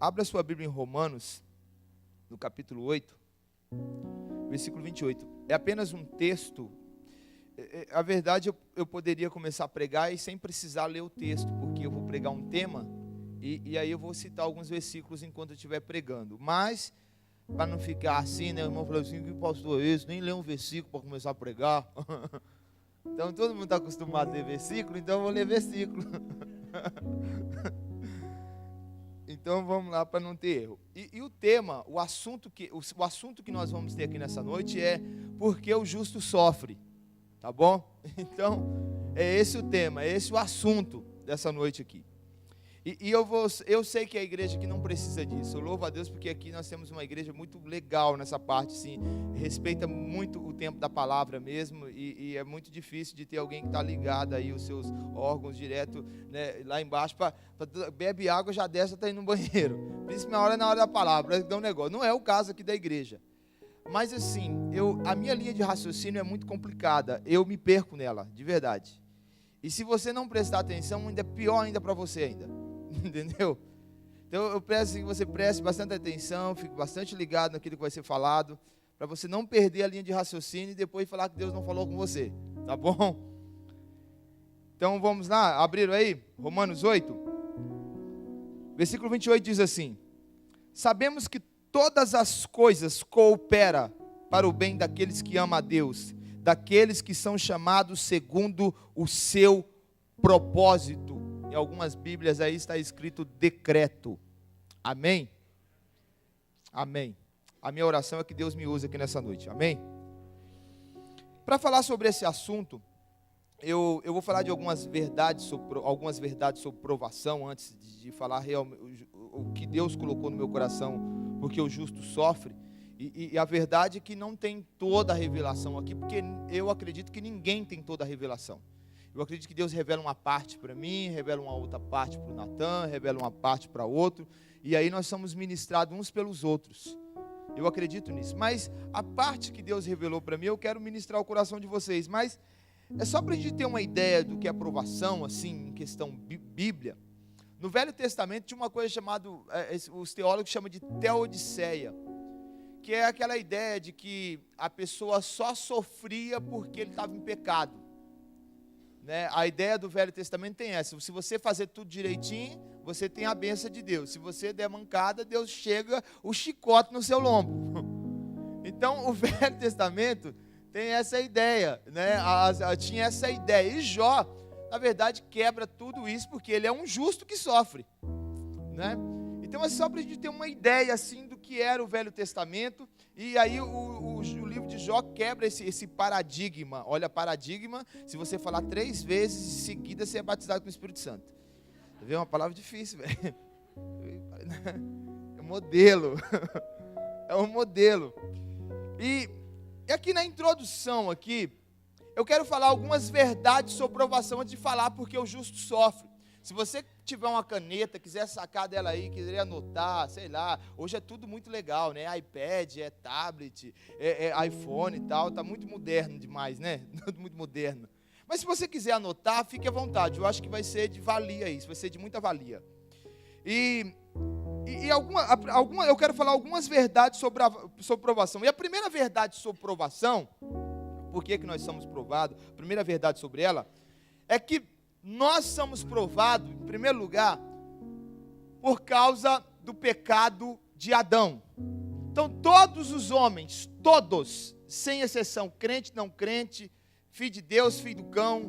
Abra sua Bíblia em Romanos, no capítulo 8, versículo 28. É apenas um texto. A verdade, eu poderia começar a pregar e sem precisar ler o texto, porque eu vou pregar um tema e aí eu vou citar alguns versículos enquanto eu estiver pregando. Mas, para não ficar assim, né, o irmão falou assim, que pastor é esse? Nem lê um versículo para começar a pregar. Então, todo mundo está acostumado a ler versículo, então eu vou ler versículo. Então vamos lá para não ter erro. E o tema, o assunto que nós vamos ter aqui nessa noite é porque o justo sofre, tá bom? Então é esse o tema, é esse o assunto dessa noite aqui. Eu sei que a igreja aqui não precisa disso. Eu louvo a Deus porque aqui nós temos uma igreja muito legal nessa parte, sim. Respeita muito o tempo da palavra mesmo e é muito difícil de ter alguém que está ligado aí os seus órgãos direto, né, lá embaixo bebe água, já desce, está indo no banheiro. Principalmente na hora da palavra, dá um negócio. Não é o caso aqui da igreja. Mas assim, a minha linha de raciocínio é muito complicada. Eu me perco nela, de verdade. E se você não prestar atenção, ainda é pior ainda para você ainda. Entendeu? Então eu peço que você preste bastante atenção, fique bastante ligado naquilo que vai ser falado, para você não perder a linha de raciocínio e depois falar que Deus não falou com você, tá bom? Então vamos lá, abriram aí? Romanos 8, versículo 28 diz assim: sabemos que todas as coisas cooperam para o bem daqueles que amam a Deus, daqueles que são chamados segundo o seu propósito. Em algumas Bíblias aí está escrito decreto. Amém? Amém. A minha oração é que Deus me use aqui nessa noite. Amém? Para falar sobre esse assunto, eu vou falar de algumas verdades sobre provação, antes de falar realmente o que Deus colocou no meu coração, porque o justo sofre. E a verdade é que não tem toda a revelação aqui, porque eu acredito que ninguém tem toda a revelação. Eu acredito que Deus revela uma parte para mim, revela uma outra parte para o Natan, revela uma parte para outro, e aí nós somos ministrados uns pelos outros. Eu acredito nisso. Mas a parte que Deus revelou para mim, eu quero ministrar o coração de vocês. Mas é só para a gente ter uma ideia do que é aprovação, assim, em questão Bíblia. No Velho Testamento tinha uma coisa chamada, os teólogos chamam de teodiceia, que é aquela ideia de que a pessoa só sofria porque ele estava em pecado. Né? A ideia do Velho Testamento tem essa: se você fazer tudo direitinho, você tem a bênção de Deus. Se você der mancada, Deus chega o chicote no seu lombo. Então o Velho Testamento tem essa ideia, né? Tinha essa ideia. E Jó, na verdade, quebra tudo isso, porque ele é um justo que sofre, né? Então é só para a gente ter uma ideia assim do que era o Velho Testamento. E aí o livro de Jó quebra esse paradigma. Olha, paradigma, se você falar 3 vezes em seguida, você é batizado com o Espírito Santo. Tá vendo? Uma palavra difícil, velho. É um modelo. É um modelo. E aqui na introdução, aqui, eu quero falar algumas verdades sobre provação antes de falar porque o justo sofre. Se você tiver uma caneta, quiser sacar dela aí, quiser anotar, sei lá, hoje é tudo muito legal, né? iPad, é tablet, é iPhone e tal, tá muito moderno demais, né? Muito moderno. Mas se você quiser anotar, fique à vontade, eu acho que vai ser de valia isso, vai ser de muita valia. Eu quero falar algumas verdades sobre provação. E a primeira verdade sobre provação, por que nós somos provados, a primeira verdade sobre ela, é que nós somos provados, em primeiro lugar, por causa do pecado de Adão. Então, todos os homens, todos, sem exceção, crente, não crente, filho de Deus, filho do cão,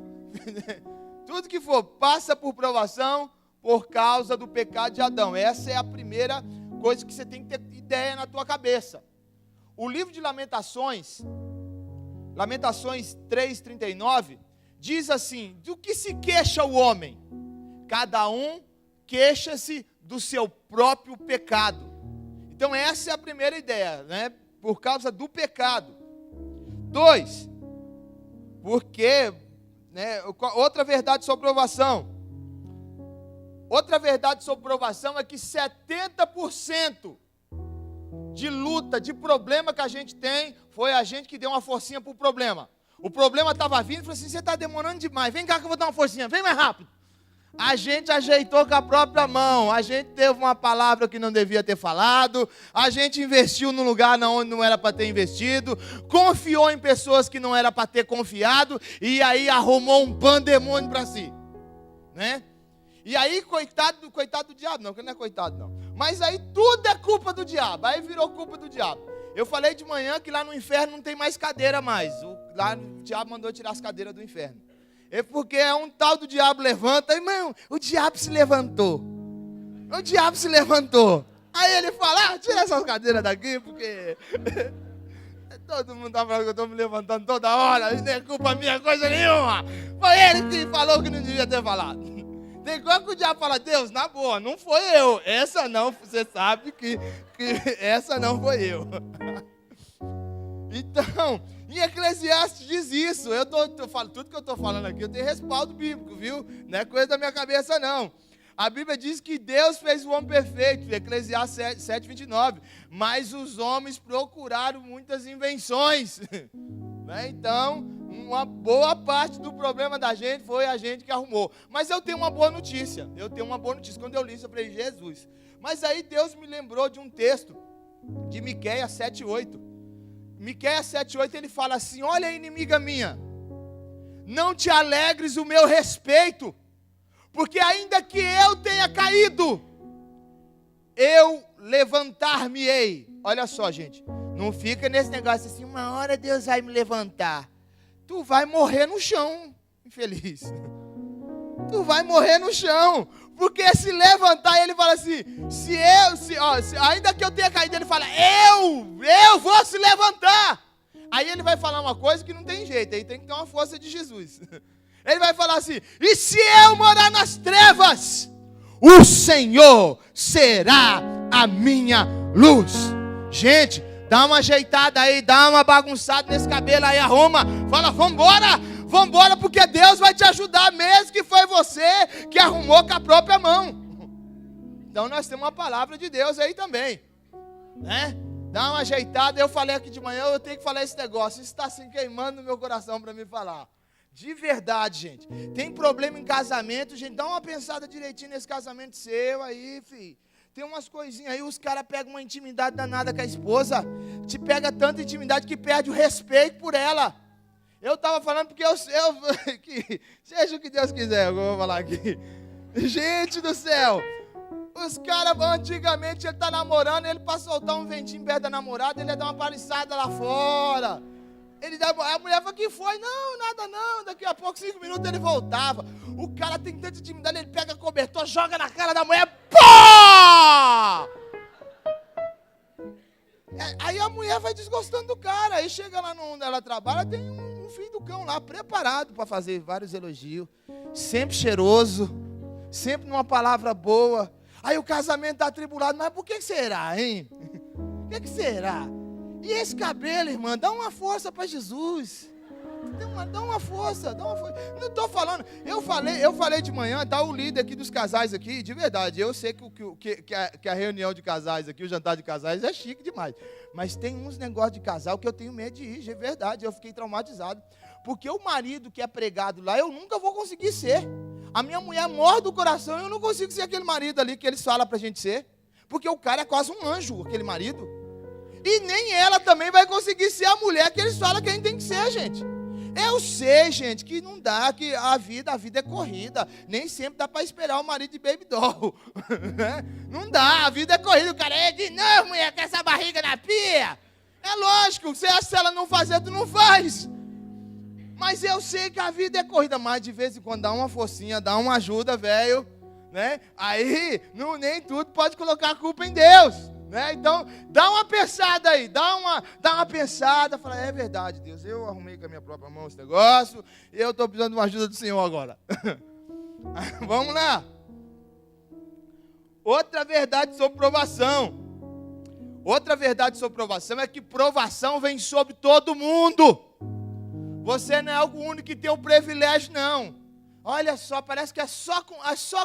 tudo que for, passa por provação por causa do pecado de Adão. Essa é a primeira coisa que você tem que ter ideia na tua cabeça. O livro de Lamentações 3:39, diz assim: do que se queixa o homem? Cada um queixa-se do seu próprio pecado. Então essa é a primeira ideia, né? Por causa do pecado. 2, porque, né, outra verdade sobre provação. Outra verdade sobre provação é que 70% de luta, de problema que a gente tem, foi a gente que deu uma forcinha para o problema. O problema estava vindo e falou assim: você está demorando demais, vem cá que eu vou dar uma forcinha, vem mais rápido. A gente ajeitou com a própria mão, a gente teve uma palavra que não devia ter falado, a gente investiu num lugar onde não era para ter investido, confiou em pessoas que não era para ter confiado, e aí arrumou um pandemônio para si, né? E aí, coitado do diabo, não, que não é coitado não, mas aí tudo é culpa do diabo, aí virou culpa do diabo. Eu falei de manhã que lá no inferno não tem mais cadeira mais, lá o diabo mandou tirar as cadeiras do inferno. É porque é um tal do diabo levanta, irmão, o diabo se levantou. O diabo se levantou. Aí ele fala, tira essas cadeiras daqui, porque todo mundo está falando que eu estou me levantando toda hora, não é culpa minha, coisa nenhuma. Foi ele que falou que não devia ter falado. Tem coisa que o diabo fala, Deus, na boa, não foi eu. Essa não, você sabe que essa não foi eu. Então, em Eclesiastes diz isso. Eu falo tudo que eu estou falando aqui, eu tenho respaldo bíblico, viu? Não é coisa da minha cabeça, não. A Bíblia diz que Deus fez o homem perfeito, Eclesiastes 7:29. Mas os homens procuraram muitas invenções. Né? Então, uma boa parte do problema da gente foi a gente que arrumou. Mas eu tenho uma boa notícia. Quando eu li isso, eu falei, Jesus. Mas aí Deus me lembrou de um texto de Miqueias 7:8. Miqueias 7:8, ele fala assim, olha, inimiga minha, não te alegres o meu respeito, porque ainda que eu tenha caído, eu levantar-me-ei. Olha só, gente, não fica nesse negócio assim, uma hora Deus vai me levantar. Tu vai morrer no chão, infeliz. Tu vai morrer no chão, porque se levantar, ele fala assim, ainda que eu tenha caído, ele fala, eu vou se levantar. Aí ele vai falar uma coisa que não tem jeito, aí tem que ter uma força de Jesus. Ele vai falar assim, e se eu morar nas trevas, o Senhor será a minha luz. Gente, dá uma ajeitada aí, dá uma bagunçada nesse cabelo aí, arruma, fala, vambora, porque Deus vai te ajudar, mesmo que foi você que arrumou com a própria mão. Então nós temos uma palavra de Deus aí também, né? Dá uma ajeitada. Eu falei aqui de manhã, eu tenho que falar esse negócio, isso está assim queimando no meu coração para me falar. De verdade, gente. Tem problema em casamento, gente, dá uma pensada direitinho nesse casamento seu aí, filho. Tem umas coisinhas aí, os caras pegam uma intimidade danada com a esposa, te pega tanta intimidade que perde o respeito por ela. Eu estava falando porque que seja o que Deus quiser, eu vou falar aqui. Gente do céu, os caras antigamente, ele está namorando, ele para soltar um ventinho perto da namorada, ele ia dar uma paliçada lá fora. A mulher falou, que foi? Não, nada não, daqui a pouco, 5 minutos ele voltava. O cara tem tanta intimidade, ele pega cobertor, joga na cara da mulher, pô! Aí a mulher vai desgostando do cara, aí chega lá onde ela trabalha, tem um filho do cão lá, preparado para fazer vários elogios, sempre cheiroso, sempre numa palavra boa. Aí o casamento está atribulado, mas por que será, hein? Por que será? E esse cabelo, irmã, dá uma força para Jesus. Dá uma força. Não estou falando, eu falei de manhã, tá o líder aqui dos casais aqui, de verdade, eu sei que a reunião de casais aqui, o jantar de casais é chique demais, mas tem uns negócios de casal que eu tenho medo de ir, de verdade, eu fiquei traumatizado, porque o marido que é pregado lá, eu nunca vou conseguir ser. A minha mulher morre do coração, eu não consigo ser aquele marido ali que eles falam pra gente ser, porque o cara é quase um anjo, aquele marido, e nem ela também vai conseguir ser a mulher que eles falam que a gente tem que ser, gente. Eu sei, gente, que não dá, que a vida é corrida. Nem sempre dá para esperar o marido de baby doll. Não dá, a vida é corrida. O cara é de novo, mulher, com essa barriga na pia. É lógico, você acha que se ela não fazer, tu não faz. Mas eu sei que a vida é corrida. Mas de vez em quando dá uma forcinha, dá uma ajuda, velho. Né? Aí, nem tudo pode colocar a culpa em Deus. Né? Então, dá uma pensada aí, dá uma pensada, fala, é verdade, Deus, eu arrumei com a minha própria mão esse negócio, e eu estou precisando de uma ajuda do Senhor agora. Vamos lá. Outra verdade sobre provação. Outra verdade sobre provação é que provação vem sobre todo mundo. Você não é algo único que tem o privilégio, não. Olha só, parece que é só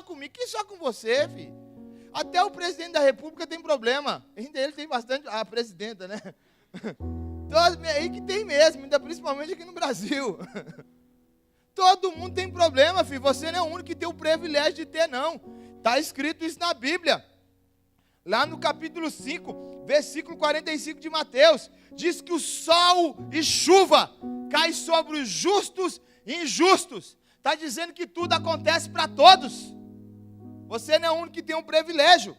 comigo, que só com você, filho. Até o presidente da república tem problema. Ainda ele tem bastante. A presidenta, né? Aí que tem mesmo, ainda principalmente aqui no Brasil. Todo mundo tem problema, filho. Você não é o único que tem o privilégio de ter, não. Está escrito isso na Bíblia. Lá no capítulo 5, versículo 45 de Mateus, diz que o sol e chuva cai sobre os justos e injustos. Está dizendo que tudo acontece para todos. Você não é o único que tem um privilégio.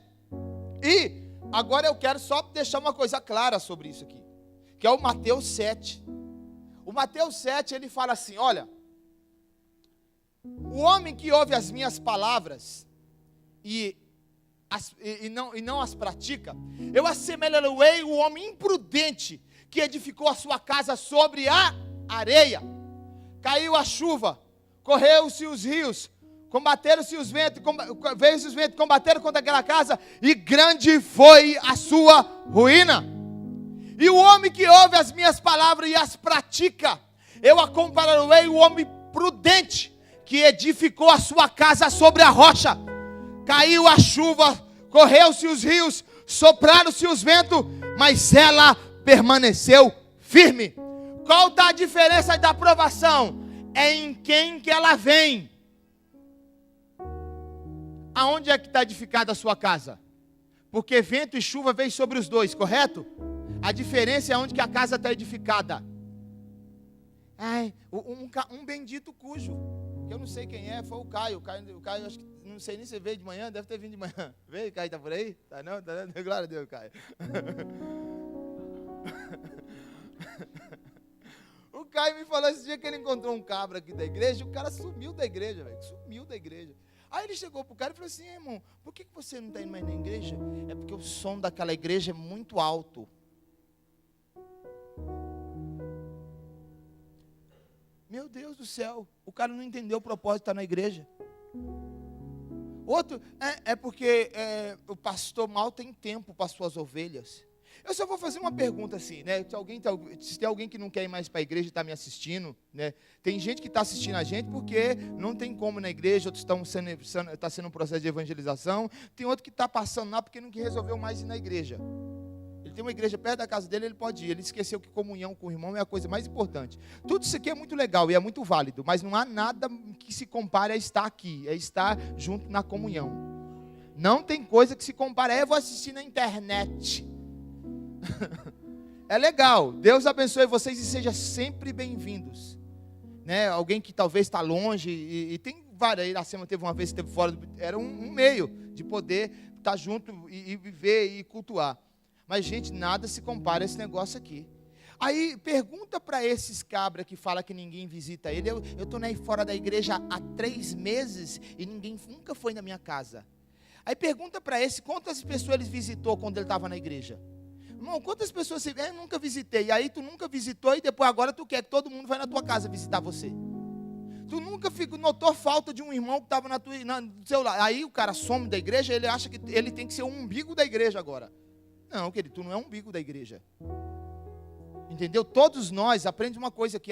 E agora eu quero só deixar uma coisa clara sobre isso aqui, que é o Mateus 7. O Mateus 7, ele fala assim, olha, o homem que ouve as minhas palavras e não as pratica, eu assemelharei o homem imprudente que edificou a sua casa sobre a areia. Caiu a chuva, correu-se os rios, combateram-se os ventos, veio-se os ventos, combateram contra aquela casa, e grande foi a sua ruína. E o homem que ouve as minhas palavras e as pratica, eu a compararei o homem prudente, que edificou a sua casa sobre a rocha. Caiu a chuva, correu-se os rios, sopraram-se os ventos, mas ela permaneceu firme. Qual está a diferença da aprovação? É em quem que ela vem. Aonde é que está edificada a sua casa? Porque vento e chuva vêm sobre os dois, correto? A diferença é onde que a casa está edificada. Um bendito cujo, que eu não sei quem é, foi o Caio. O Caio, acho que, não sei nem se veio de manhã, deve ter vindo de manhã. Veio, Caio, está por aí? Tá não? Tá não? Glória a Deus, Caio. O Caio me falou esse dia que ele encontrou um cabra aqui da igreja, o cara sumiu da igreja, velho, sumiu da igreja. Aí ele chegou pro cara e falou assim, irmão, por que você não está indo mais na igreja? É porque o som daquela igreja é muito alto. Meu Deus do céu, o cara não entendeu o propósito de estar na igreja. Outro, porque o pastor mal tem tempo para as suas ovelhas. Eu só vou fazer uma pergunta assim, né? Se tem alguém que não quer ir mais para a igreja e está me assistindo, né? Tem gente que está assistindo a gente porque não tem como na igreja, outros está sendo um processo de evangelização. Tem outro que está passando lá porque não resolveu mais ir na igreja. Ele tem uma igreja perto da casa dele, ele pode ir. Ele esqueceu que comunhão com o irmão é a coisa mais importante. Tudo isso aqui é muito legal e é muito válido, mas não há nada que se compare a estar aqui, é estar junto na comunhão. Não tem coisa que se compare. Eu vou assistir na internet. É legal, Deus abençoe vocês e sejam sempre bem-vindos, né? Alguém que talvez está longe e tem várias, a Iracema teve uma vez que esteve fora, era um meio de poder estar junto e viver e cultuar, mas gente, nada se compara a esse negócio aqui. Aí pergunta para esses cabras que fala que ninguém visita ele, eu estou aí fora da igreja há 3 meses e ninguém nunca foi na minha casa. Aí pergunta para esse, quantas pessoas ele visitou quando ele estava na igreja? Irmão, quantas pessoas você vê? Eu nunca visitei. E aí tu nunca visitou e depois agora tu quer que todo mundo vai na tua casa visitar você. Tu nunca notou falta de um irmão que estava no seu lado. Aí o cara some da igreja, ele acha que ele tem que ser o umbigo da igreja agora. Não, querido, tu não é o umbigo da igreja. Entendeu? Todos nós, aprende uma coisa aqui,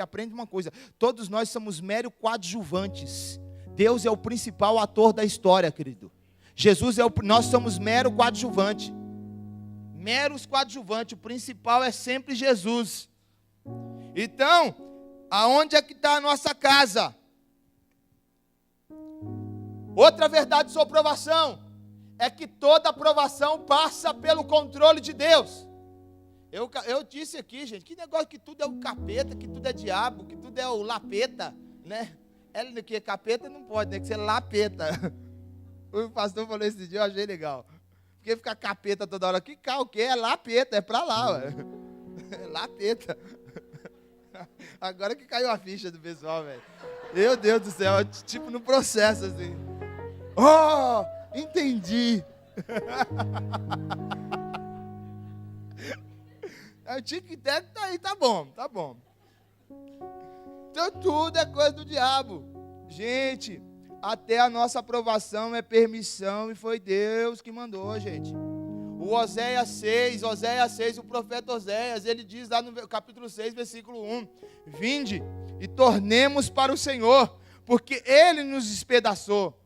todos nós somos meros coadjuvantes. Deus é o principal ator da história, querido. Nós somos mero coadjuvante. Meros coadjuvantes, o principal é sempre Jesus. Então, aonde é que está a nossa casa? Outra verdade sobre aprovação é que toda aprovação passa pelo controle de Deus. Eu disse aqui, gente, que negócio que tudo é o capeta, que tudo é diabo, que tudo é o lapeta, né? Que capeta não pode, né? Que ser lapeta. O pastor falou esse dia, eu achei legal. Porque ficar capeta toda hora, o que é lapeta, é pra lá, ué. Lapeta. Agora que caiu a ficha do pessoal, velho. Meu Deus do céu, tipo no processo assim. Oh, entendi. O tic-tac tá aí, tá bom. Então tudo é coisa do diabo. Gente, até a nossa aprovação é permissão e foi Deus que mandou, gente. O Oséias 6, o profeta Oséias, ele diz lá no capítulo 6, versículo 1: Vinde e tornemos para o Senhor, porque Ele nos despedaçou,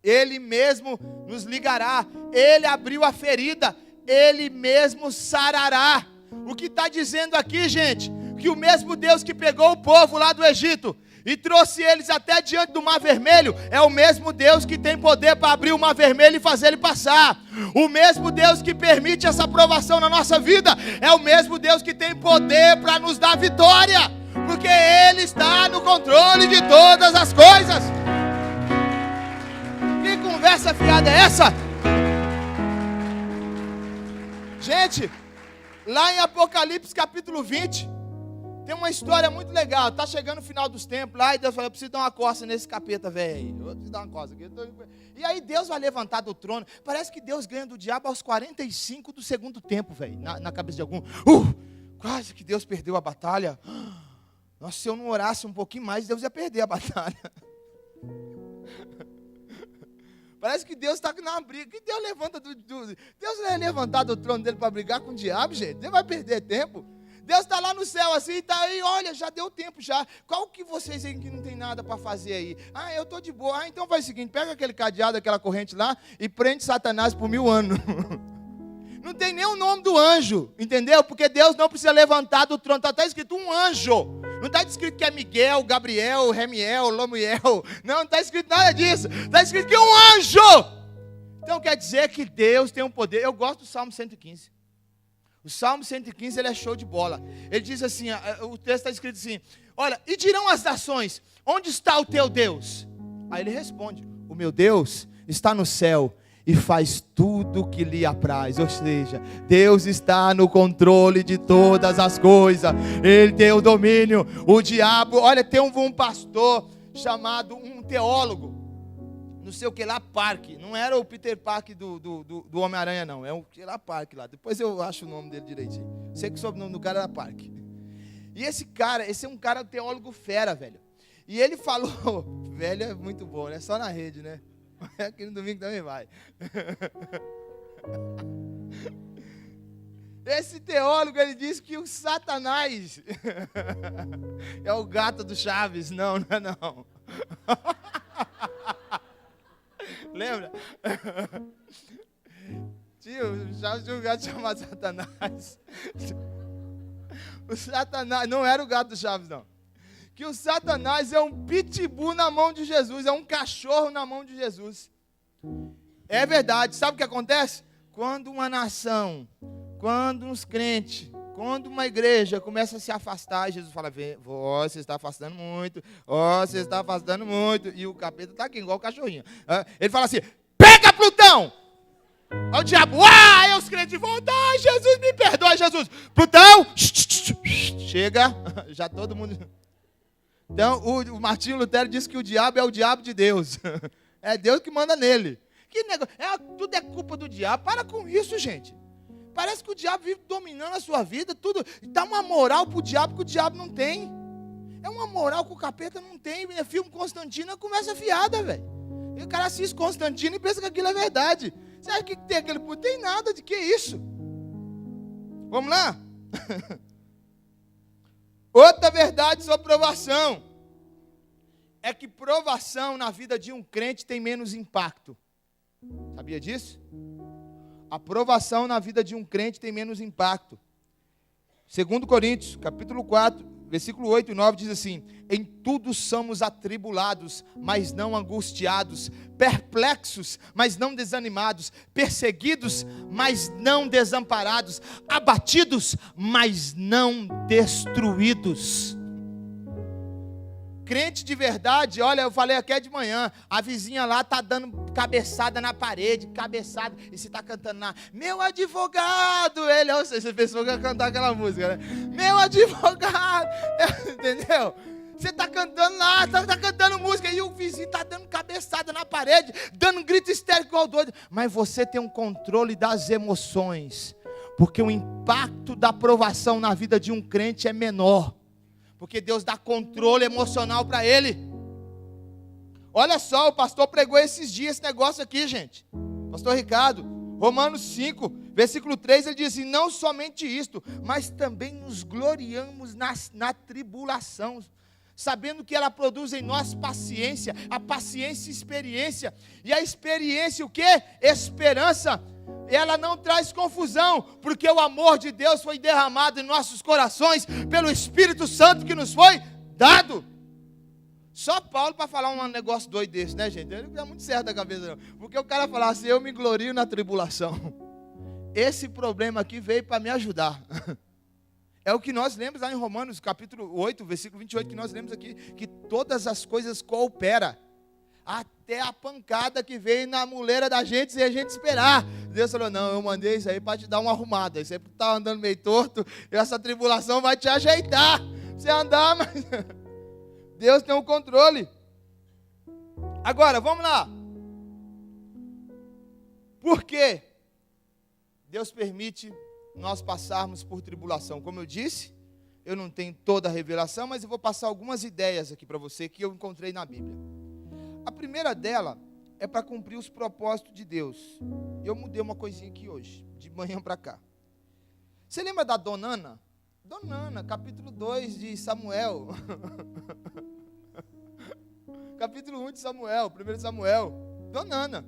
Ele mesmo nos ligará, Ele abriu a ferida, Ele mesmo sarará. O que está dizendo aqui, gente? Que o mesmo Deus que pegou o povo lá do Egito e trouxe eles até diante do Mar Vermelho, é o mesmo Deus que tem poder para abrir o Mar Vermelho e fazer ele passar. O mesmo Deus que permite essa provação na nossa vida, é o mesmo Deus que tem poder para nos dar vitória, porque Ele está no controle de todas as coisas. Que conversa fiada é essa? Gente, lá em Apocalipse capítulo 20, tem uma história muito legal. Está chegando o final dos tempos lá, e Deus falou: eu preciso dar uma coça nesse capeta, velho. Eu preciso dar uma coça aqui. E aí Deus vai levantar do trono. Parece que Deus ganha do diabo aos 45 do segundo tempo, velho, na cabeça de algum. Quase que Deus perdeu a batalha. Nossa, se eu não orasse um pouquinho mais, Deus ia perder a batalha. Parece que Deus está na briga. Que Deus levanta Deus não é levantar do trono dele para brigar com o diabo, gente. Deus vai perder tempo. Deus está lá no céu assim, está aí, olha, já deu tempo já. Qual que vocês aí que não tem nada para fazer aí? Eu estou de boa. Então faz o seguinte, pega aquele cadeado, aquela corrente lá e prende Satanás por 1000 anos. Não tem nem o nome do anjo, entendeu? Porque Deus não precisa levantar do trono. Está escrito um anjo. Não está escrito que é Miguel, Gabriel, Remiel, Lomiel. Não está escrito nada disso. Está escrito que é um anjo. Então quer dizer que Deus tem um poder. Eu gosto do Salmo 115. O Salmo 115, ele é show de bola. Ele diz assim, o texto está escrito assim: olha, e dirão as nações, onde está o teu Deus? Aí ele responde: o meu Deus está no céu e faz tudo o que lhe apraz. Ou seja, Deus está no controle de todas as coisas. Ele tem o domínio. O diabo, olha, tem um pastor chamado, um teólogo, não sei o que lá, Parque. Não era o Peter Parker do Homem-Aranha, não. É o que lá, Parque lá. Depois eu acho o nome dele direitinho. Sei que o sobrenome do cara era Parque. E esse é um cara teólogo fera, velho. E ele falou, velho, é muito bom, né? Só na rede, né? Aqui no domingo também vai. Esse teólogo, ele disse que o Satanás é o gato do Chaves. Não, não é não. Lembra? Tio, já tinha um gato chamado Satanás. O Satanás, não era o gato do Chaves, não. Que o Satanás é um pitbull na mão de Jesus, é um cachorro na mão de Jesus. É verdade, sabe o que acontece? Quando uma nação, quando uns crentes, quando uma igreja começa a se afastar, Jesus fala: você está afastando muito, você está afastando muito. E o capeta está aqui, igual o cachorrinho. Ele fala assim: pega Plutão! Olha o diabo, aí os crentes voltam: Jesus me perdoa, Jesus. Plutão, chega, já todo mundo. Então, o Martinho Lutero disse que o diabo é o diabo de Deus. É Deus que manda nele. Que negócio, tudo é culpa do diabo. Para com isso, gente. Parece que o diabo vive dominando a sua vida, tudo. Dá uma moral pro diabo que o diabo não tem. É uma moral que o capeta não tem. Filme Constantino, começa fiada, velho. E o cara assiste Constantino e pensa que aquilo é verdade. Sabe o que tem aquele? Não tem nada, de que isso? Vamos lá? Outra verdade sobre provação é que provação na vida de um crente tem menos impacto. Sabia disso? A provação na vida de um crente tem menos impacto. 2 Coríntios, capítulo 4, versículo 8 e 9 diz assim: em tudo somos atribulados, mas não angustiados, perplexos, mas não desanimados, perseguidos, mas não desamparados, abatidos, mas não destruídos. Crente de verdade, olha, eu falei aqui de manhã, a vizinha lá está dando cabeçada na parede, cabeçada, e você está cantando lá: meu advogado, ele, ou seja, você pensou que ia cantar aquela música, né? Meu advogado, entendeu? Você está cantando lá, está cantando música, e o vizinho está dando cabeçada na parede, dando um grito histérico igual doido, mas você tem um controle das emoções, porque o impacto da provação na vida de um crente é menor, porque Deus dá controle emocional para ele. Olha só, o pastor pregou esses dias esse negócio aqui, gente. Pastor Ricardo, Romanos 5, versículo 3, ele diz assim: não somente isto, mas também nos gloriamos na tribulação, sabendo que ela produz em nós paciência, a paciência experiência, e a experiência o quê? Esperança. Ela não traz confusão, porque o amor de Deus foi derramado em nossos corações pelo Espírito Santo que nos foi dado. Só Paulo para falar um negócio doido desse, né, gente? Ele não é muito certo da cabeça, não. Porque o cara falar assim, eu me glorio na tribulação. Esse problema aqui veio para me ajudar. É o que nós lemos lá em Romanos, capítulo 8, versículo 28, que nós lemos aqui, que todas as coisas cooperam. Até a pancada que veio na muleira da gente sem a gente esperar. Deus falou, não, eu mandei isso aí para te dar uma arrumada. Isso aí porque está andando meio torto, essa tribulação vai te ajeitar. Você andar, mas Deus tem o controle. Agora, vamos lá. Por quê? Deus permite nós passarmos por tribulação. Como eu disse, eu não tenho toda a revelação, mas eu vou passar algumas ideias aqui para você que eu encontrei na Bíblia. A primeira dela é para cumprir os propósitos de Deus. Eu mudei uma coisinha aqui hoje, de manhã para cá. Você lembra da Dona Ana? Dona Ana, capítulo 2 de Samuel. Capítulo 1 de Samuel, 1 Samuel. Dona Ana.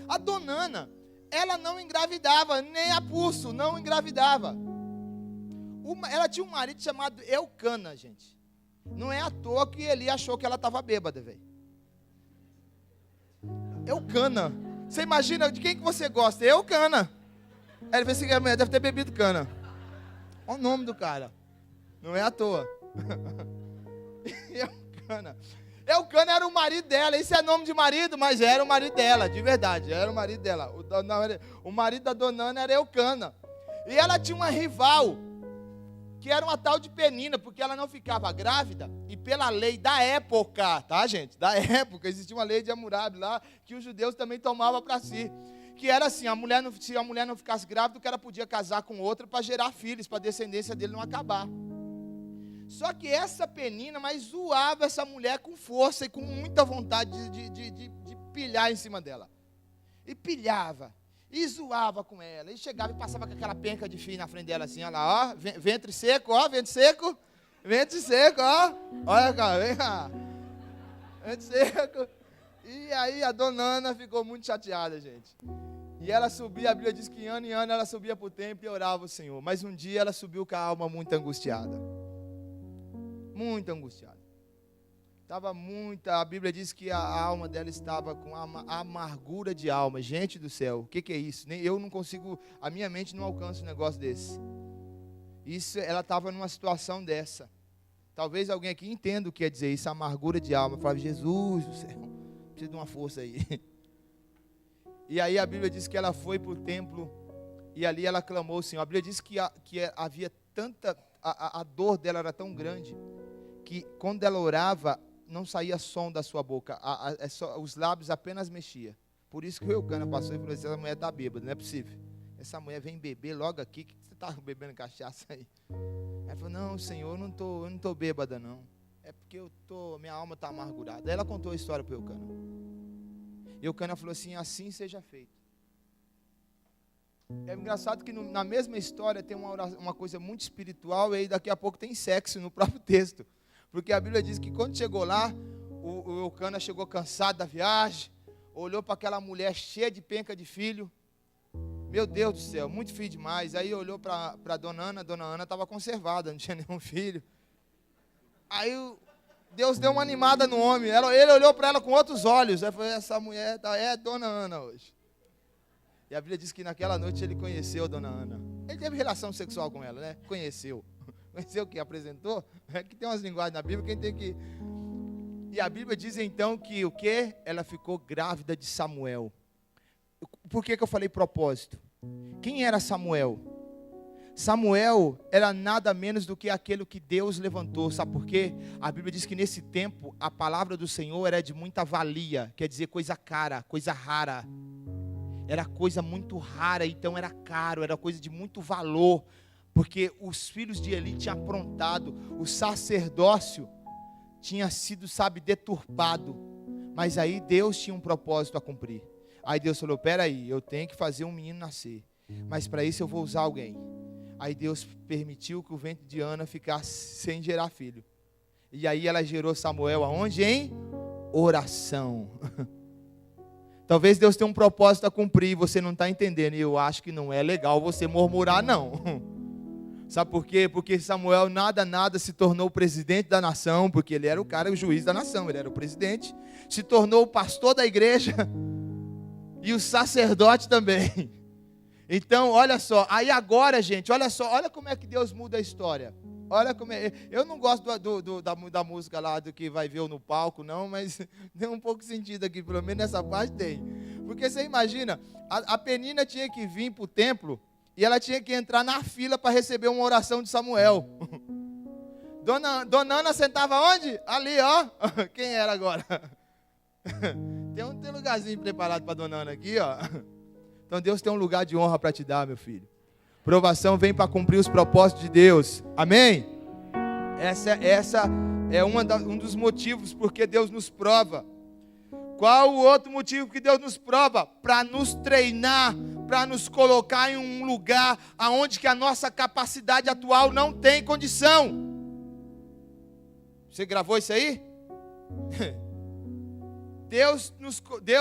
A Dona Ana, ela não engravidava, nem a pulso, não engravidava. Ela tinha um marido chamado Eucana, gente. Não é à toa que ele achou que ela estava bêbada, velho. Eucana. Você imagina de quem que você gosta? Eucana. Ele fez assim, a mulher deve ter bebido cana. Olha o nome do cara. Não é à toa. Eucana. Eucana era o marido dela. Isso é nome de marido, mas era o marido dela, de verdade. Era o marido dela. O marido da Dona Ana era Eucana. E ela tinha uma rival, que era uma tal de Penina, porque ela não ficava grávida, e pela lei da época, tá, gente? Da época, existia uma lei de Hammurabi lá, que os judeus também tomavam para si. Que era assim, se a mulher não ficasse grávida, o cara podia casar com outra para gerar filhos, para a descendência dele não acabar. Só que essa Penina, mas zoava essa mulher com força e com muita vontade de pilhar em cima dela. E pilhava, e zoava com ela, e chegava e passava com aquela penca de fio na frente dela assim, olha lá, ó, ventre seco, ó, ventre seco, ó, olha cá, vem cá, ventre seco. E aí a Dona Ana ficou muito chateada, gente. E ela subia, a Bíblia diz que ano em ano ela subia para o templo e orava ao Senhor. Mas um dia ela subiu com a alma muito angustiada. Muito angustiada. A Bíblia diz que a alma dela estava com amargura de alma. Gente do céu, o que é isso? Nem eu não consigo, a minha mente não alcança um negócio desse. Ela estava numa situação dessa. Talvez alguém aqui entenda o que quer dizer isso, amargura de alma. Falava, Jesus do céu, preciso de uma força aí. E aí a Bíblia diz que ela foi para o templo e ali ela clamou ao Senhor. A Bíblia diz que havia tanta, a dor dela era tão grande, que quando ela orava, não saía som da sua boca, os lábios apenas mexiam. Por isso que o Eucana passou e falou assim, essa mulher está bêbada, não é possível. Essa mulher vem beber logo aqui, que você está bebendo cachaça aí? Ela falou, não, Senhor, eu não estou bêbada não. É porque minha alma está amargurada. Aí ela contou a história para o Eucana. E Eucana falou assim seja feito. É engraçado que na mesma história tem uma coisa muito espiritual, e aí daqui a pouco tem sexo no próprio texto. Porque a Bíblia diz que quando chegou lá, o Eucana chegou cansado da viagem, olhou para aquela mulher cheia de penca de filho. Meu Deus do céu, muito filho demais. Aí olhou para a Dona Ana estava conservada, não tinha nenhum filho. Aí Deus deu uma animada no homem. Ele olhou para ela com outros olhos. Aí falou, essa mulher é Dona Ana hoje. E a Bíblia diz que naquela noite ele conheceu a Dona Ana. Ele teve relação sexual com ela, né? Conheceu. Conheceu o que? Apresentou? É que tem umas linguagens na Bíblia, quem tem que... E a Bíblia diz então que o quê? Ela ficou grávida de Samuel. Por que eu falei propósito? Quem era Samuel? Samuel era nada menos do que aquele que Deus levantou. Sabe por quê? A Bíblia diz que nesse tempo a palavra do Senhor era de muita valia, quer dizer coisa cara, coisa rara. Era coisa muito rara, então era caro, era coisa de muito valor, porque os filhos de Eli tinham aprontado, o sacerdócio tinha sido, deturpado, mas aí Deus tinha um propósito a cumprir. Aí Deus falou, peraí, eu tenho que fazer um menino nascer, mas para isso eu vou usar alguém. Aí Deus permitiu que o ventre de Ana ficasse sem gerar filho, e aí ela gerou Samuel aonde? Em oração. Talvez Deus tenha um propósito a cumprir e você não está entendendo. E eu acho que não é legal você murmurar, não. Sabe por quê? Porque Samuel nada se tornou o presidente da nação, porque ele era o cara, o juiz da nação, ele era o presidente, se tornou o pastor da igreja e o sacerdote também. Então, olha só, aí agora, gente, olha só, olha como é que Deus muda a história. Olha como é, eu não gosto da música lá do que vai ver eu no palco, não, mas tem um pouco de sentido aqui, pelo menos nessa parte tem. Porque você imagina, a Penina tinha que vir para o templo, e ela tinha que entrar na fila para receber uma oração de Samuel. Dona Ana sentava onde? Ali, ó. Quem era agora? Tem lugarzinho preparado para Dona Ana aqui, ó. Então Deus tem um lugar de honra para te dar, meu filho. Provação vem para cumprir os propósitos de Deus. Amém? Essa é um dos motivos porque Deus nos prova. Qual o outro motivo que Deus nos prova? Para nos treinar, para nos colocar em um lugar aonde que a nossa capacidade atual não tem condição. Você gravou isso aí? Deus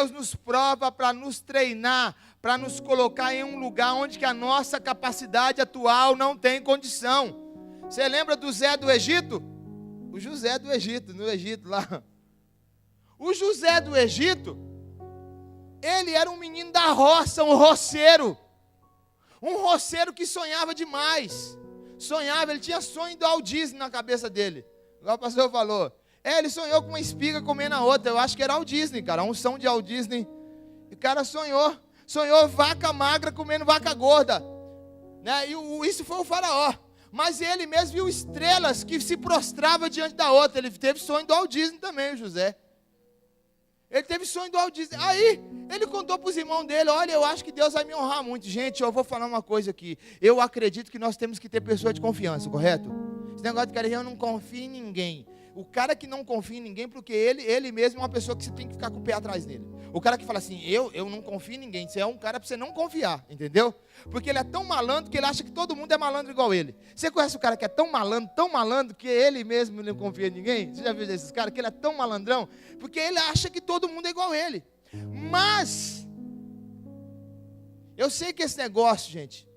nos prova para nos treinar, para nos colocar em um lugar onde que a nossa capacidade atual não tem condição. Você lembra do Zé do Egito? O José do Egito, no Egito lá. O José do Egito, ele era um menino da roça, um roceiro que sonhava demais. Ele tinha sonho do Walt Disney na cabeça dele. Igual o pastor falou. Ele sonhou com uma espiga comendo a outra. Eu acho que era Walt Disney, cara, a unção de Walt Disney. E o cara sonhou vaca magra comendo vaca gorda, né? E isso foi o faraó. Mas ele mesmo viu estrelas que se prostravam diante da outra. Ele teve sonho do Walt Disney também, o José. Ele teve sonho do Walt Disney. Aí, ele contou para os irmãos dele, olha, eu acho que Deus vai me honrar muito. Gente, eu vou falar uma coisa aqui. Eu acredito que nós temos que ter pessoas de confiança, correto? Esse negócio de cara, eu não confio em ninguém. O cara que não confia em ninguém, porque ele mesmo é uma pessoa que você tem que ficar com o pé atrás dele. O cara que fala assim, eu não confio em ninguém. Você é um cara para você não confiar, entendeu? Porque ele é tão malandro que ele acha que todo mundo é malandro igual ele. Você conhece o cara que é tão malandro, que ele mesmo não confia em ninguém? Você já viu esses caras? Que ele é tão malandrão, porque ele acha que todo mundo é igual ele. Mas, eu sei que esse negócio, gente,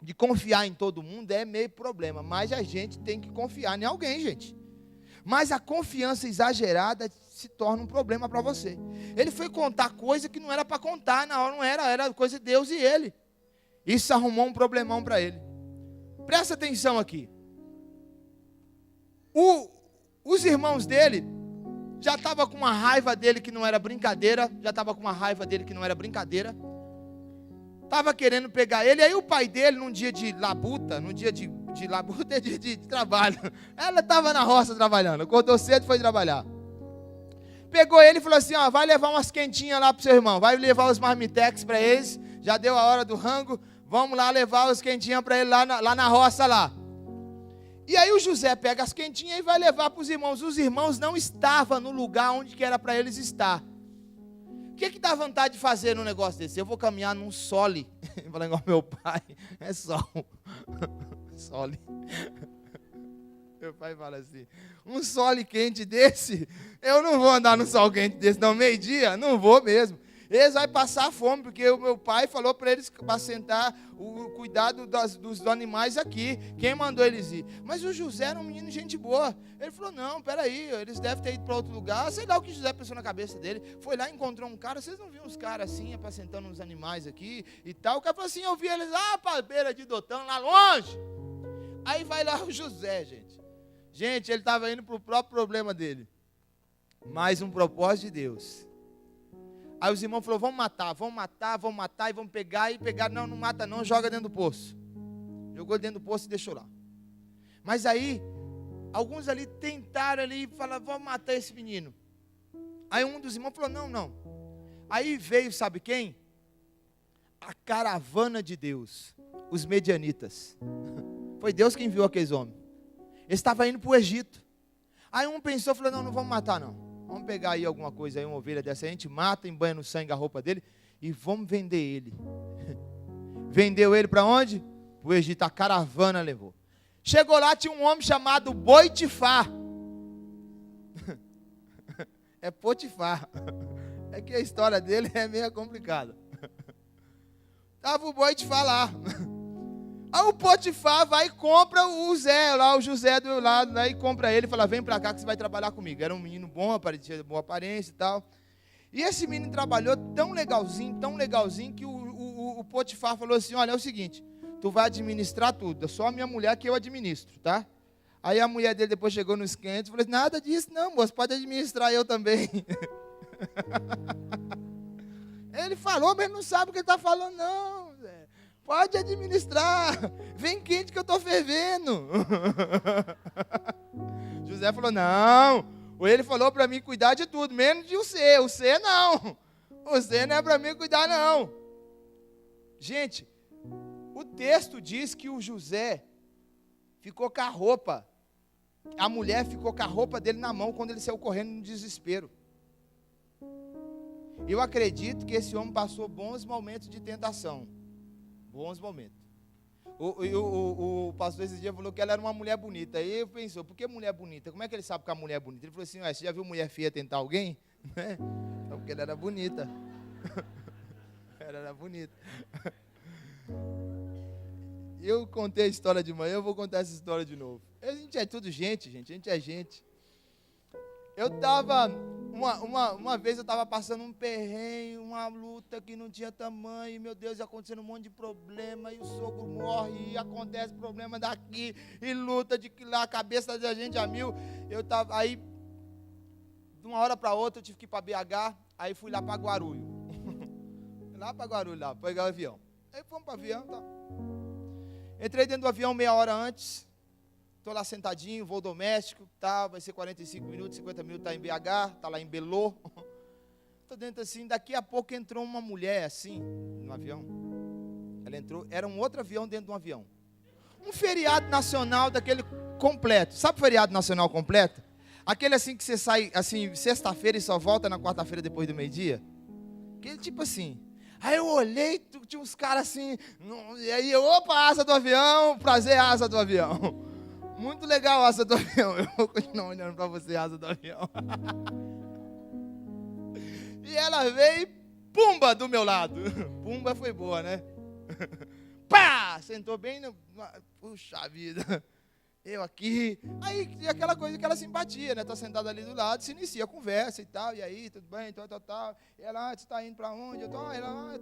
de confiar em todo mundo é meio problema. Mas a gente tem que confiar em alguém, gente. Mas a confiança exagerada se torna um problema para você. Ele foi contar coisa que não era para contar, na hora não era coisa de Deus e ele. Isso arrumou um problemão para ele. Presta atenção aqui. Os irmãos dele já estavam com uma raiva dele que não era brincadeira, estava querendo pegar ele. Aí o pai dele, num dia de labuta, é dia de trabalho. Ela estava na roça trabalhando, acordou cedo e foi trabalhar. Pegou ele e falou assim, ó, vai levar umas quentinhas lá para o seu irmão, vai levar os marmitex para eles, já deu a hora do rango, vamos lá levar os quentinhas para ele lá na roça lá. E aí o José pega as quentinhas e vai levar para os irmãos. Os irmãos não estavam no lugar onde que era para eles estar. O que dá vontade de fazer num negócio desse? Eu vou caminhar num sole. Eu falei igual meu pai, é sol. Sole. Meu pai fala assim, um sole quente desse, eu não vou andar num sol quente desse, não, meio-dia, não vou mesmo. Eles vão passar fome, porque o meu pai falou para eles apacentar o cuidado dos animais aqui. Quem mandou eles ir? Mas o José era um menino de gente boa. Ele falou, não, peraí, eles devem ter ido para outro lugar. Sei lá o que José pensou na cabeça dele. Foi lá, encontrou um cara, vocês não viram uns caras assim, apacentando uns animais aqui e tal. O cara falou assim, eu vi eles lá para a beira de Dotão, lá longe. Aí vai lá o José, gente. Gente, ele estava indo para o próprio problema dele. Mais um propósito de Deus. Aí os irmãos falaram, vamos matar, e vamos pegar. E pegaram, não mata não, joga dentro do poço. Jogou dentro do poço e deixou lá. Mas aí, alguns ali tentaram ali, falaram, vamos matar esse menino. Aí um dos irmãos falou, não. Aí veio, sabe quem? A caravana de Deus, os medianitas. Foi Deus quem enviou aqueles homens. Eles estavam indo para o Egito. Aí um pensou, falou, não vamos matar não. Vamos pegar aí alguma coisa, aí uma ovelha dessa, a gente mata, embanha no sangue a roupa dele e vamos vender ele. Vendeu ele para onde? Para o Egito, a caravana levou. Chegou lá, tinha um homem chamado Boitifar. É Potifar. É que a história dele é meio complicada. Estava o Boitifar lá. Aí o Potifar vai e compra o Zé, lá, o José do lado, né, e compra ele e fala, vem pra cá que você vai trabalhar comigo. Era um menino bom, aparecia boa aparência e tal. E esse menino trabalhou tão legalzinho, que o Potifar falou assim, olha, é o seguinte, tu vai administrar tudo, é só a minha mulher que eu administro, tá? Aí a mulher dele depois chegou nos clientes e falou assim, nada disso não, moço, pode administrar eu também. Ele falou, mas não sabe o que ele está falando não, Zé. Pode administrar, vem quente que eu estou fervendo. José falou, não, ele falou para mim cuidar de tudo, menos de o C não, o C não é para mim cuidar não. Gente, o texto diz que o José ficou com a roupa, a mulher ficou com a roupa dele na mão quando ele saiu correndo no desespero. Eu acredito que esse homem passou bons momentos de tentação. Bons momentos. O pastor esse dia falou que ela era uma mulher bonita. Aí eu pensou, por que mulher bonita? Como é que ele sabe que a mulher é bonita? Ele falou assim, você já viu mulher feia tentar alguém? Então, porque ela era bonita. Ela era bonita. Eu contei a história de manhã, eu vou contar essa história de novo. A gente é tudo gente, a gente é gente. Eu estava, uma vez eu estava passando um perrengue, uma luta que não tinha tamanho, e meu Deus, ia acontecendo um monte de problema, e o sogro morre, e acontece problema daqui, e luta de que lá, a cabeça da gente a mil. Eu estava, aí, de uma hora para outra, eu tive que ir para BH, aí fui lá para Guarulhos. Lá para Guarulhos, lá, pegar o avião. Aí fomos para o avião, tá. Entrei dentro do avião meia hora antes, estou lá sentadinho, voo doméstico, tá, vai ser 45 minutos, 50 minutos, está em BH, está lá em Belô. Estou dentro assim, daqui a pouco entrou uma mulher assim, no avião. Ela entrou, era um outro avião dentro de um avião. Um feriado nacional daquele completo. Sabe o feriado nacional completo? Aquele assim que você sai, assim, sexta-feira e só volta na quarta-feira depois do meio-dia. Aquele tipo assim. Aí eu olhei, tinha uns caras assim, e aí eu, opa, asa do avião, prazer, asa do avião. Muito legal a asa do avião, eu vou continuar olhando para você, asa do avião. E ela veio, pumba, do meu lado. Pumba foi boa, né? Pá, sentou bem, puxa vida. Eu aqui, aí aquela coisa, aquela simpatia, né? Tá sentada ali do lado, se inicia a conversa e tal, e aí, tudo bem, tal. E ela, você tá indo para onde? Eu tô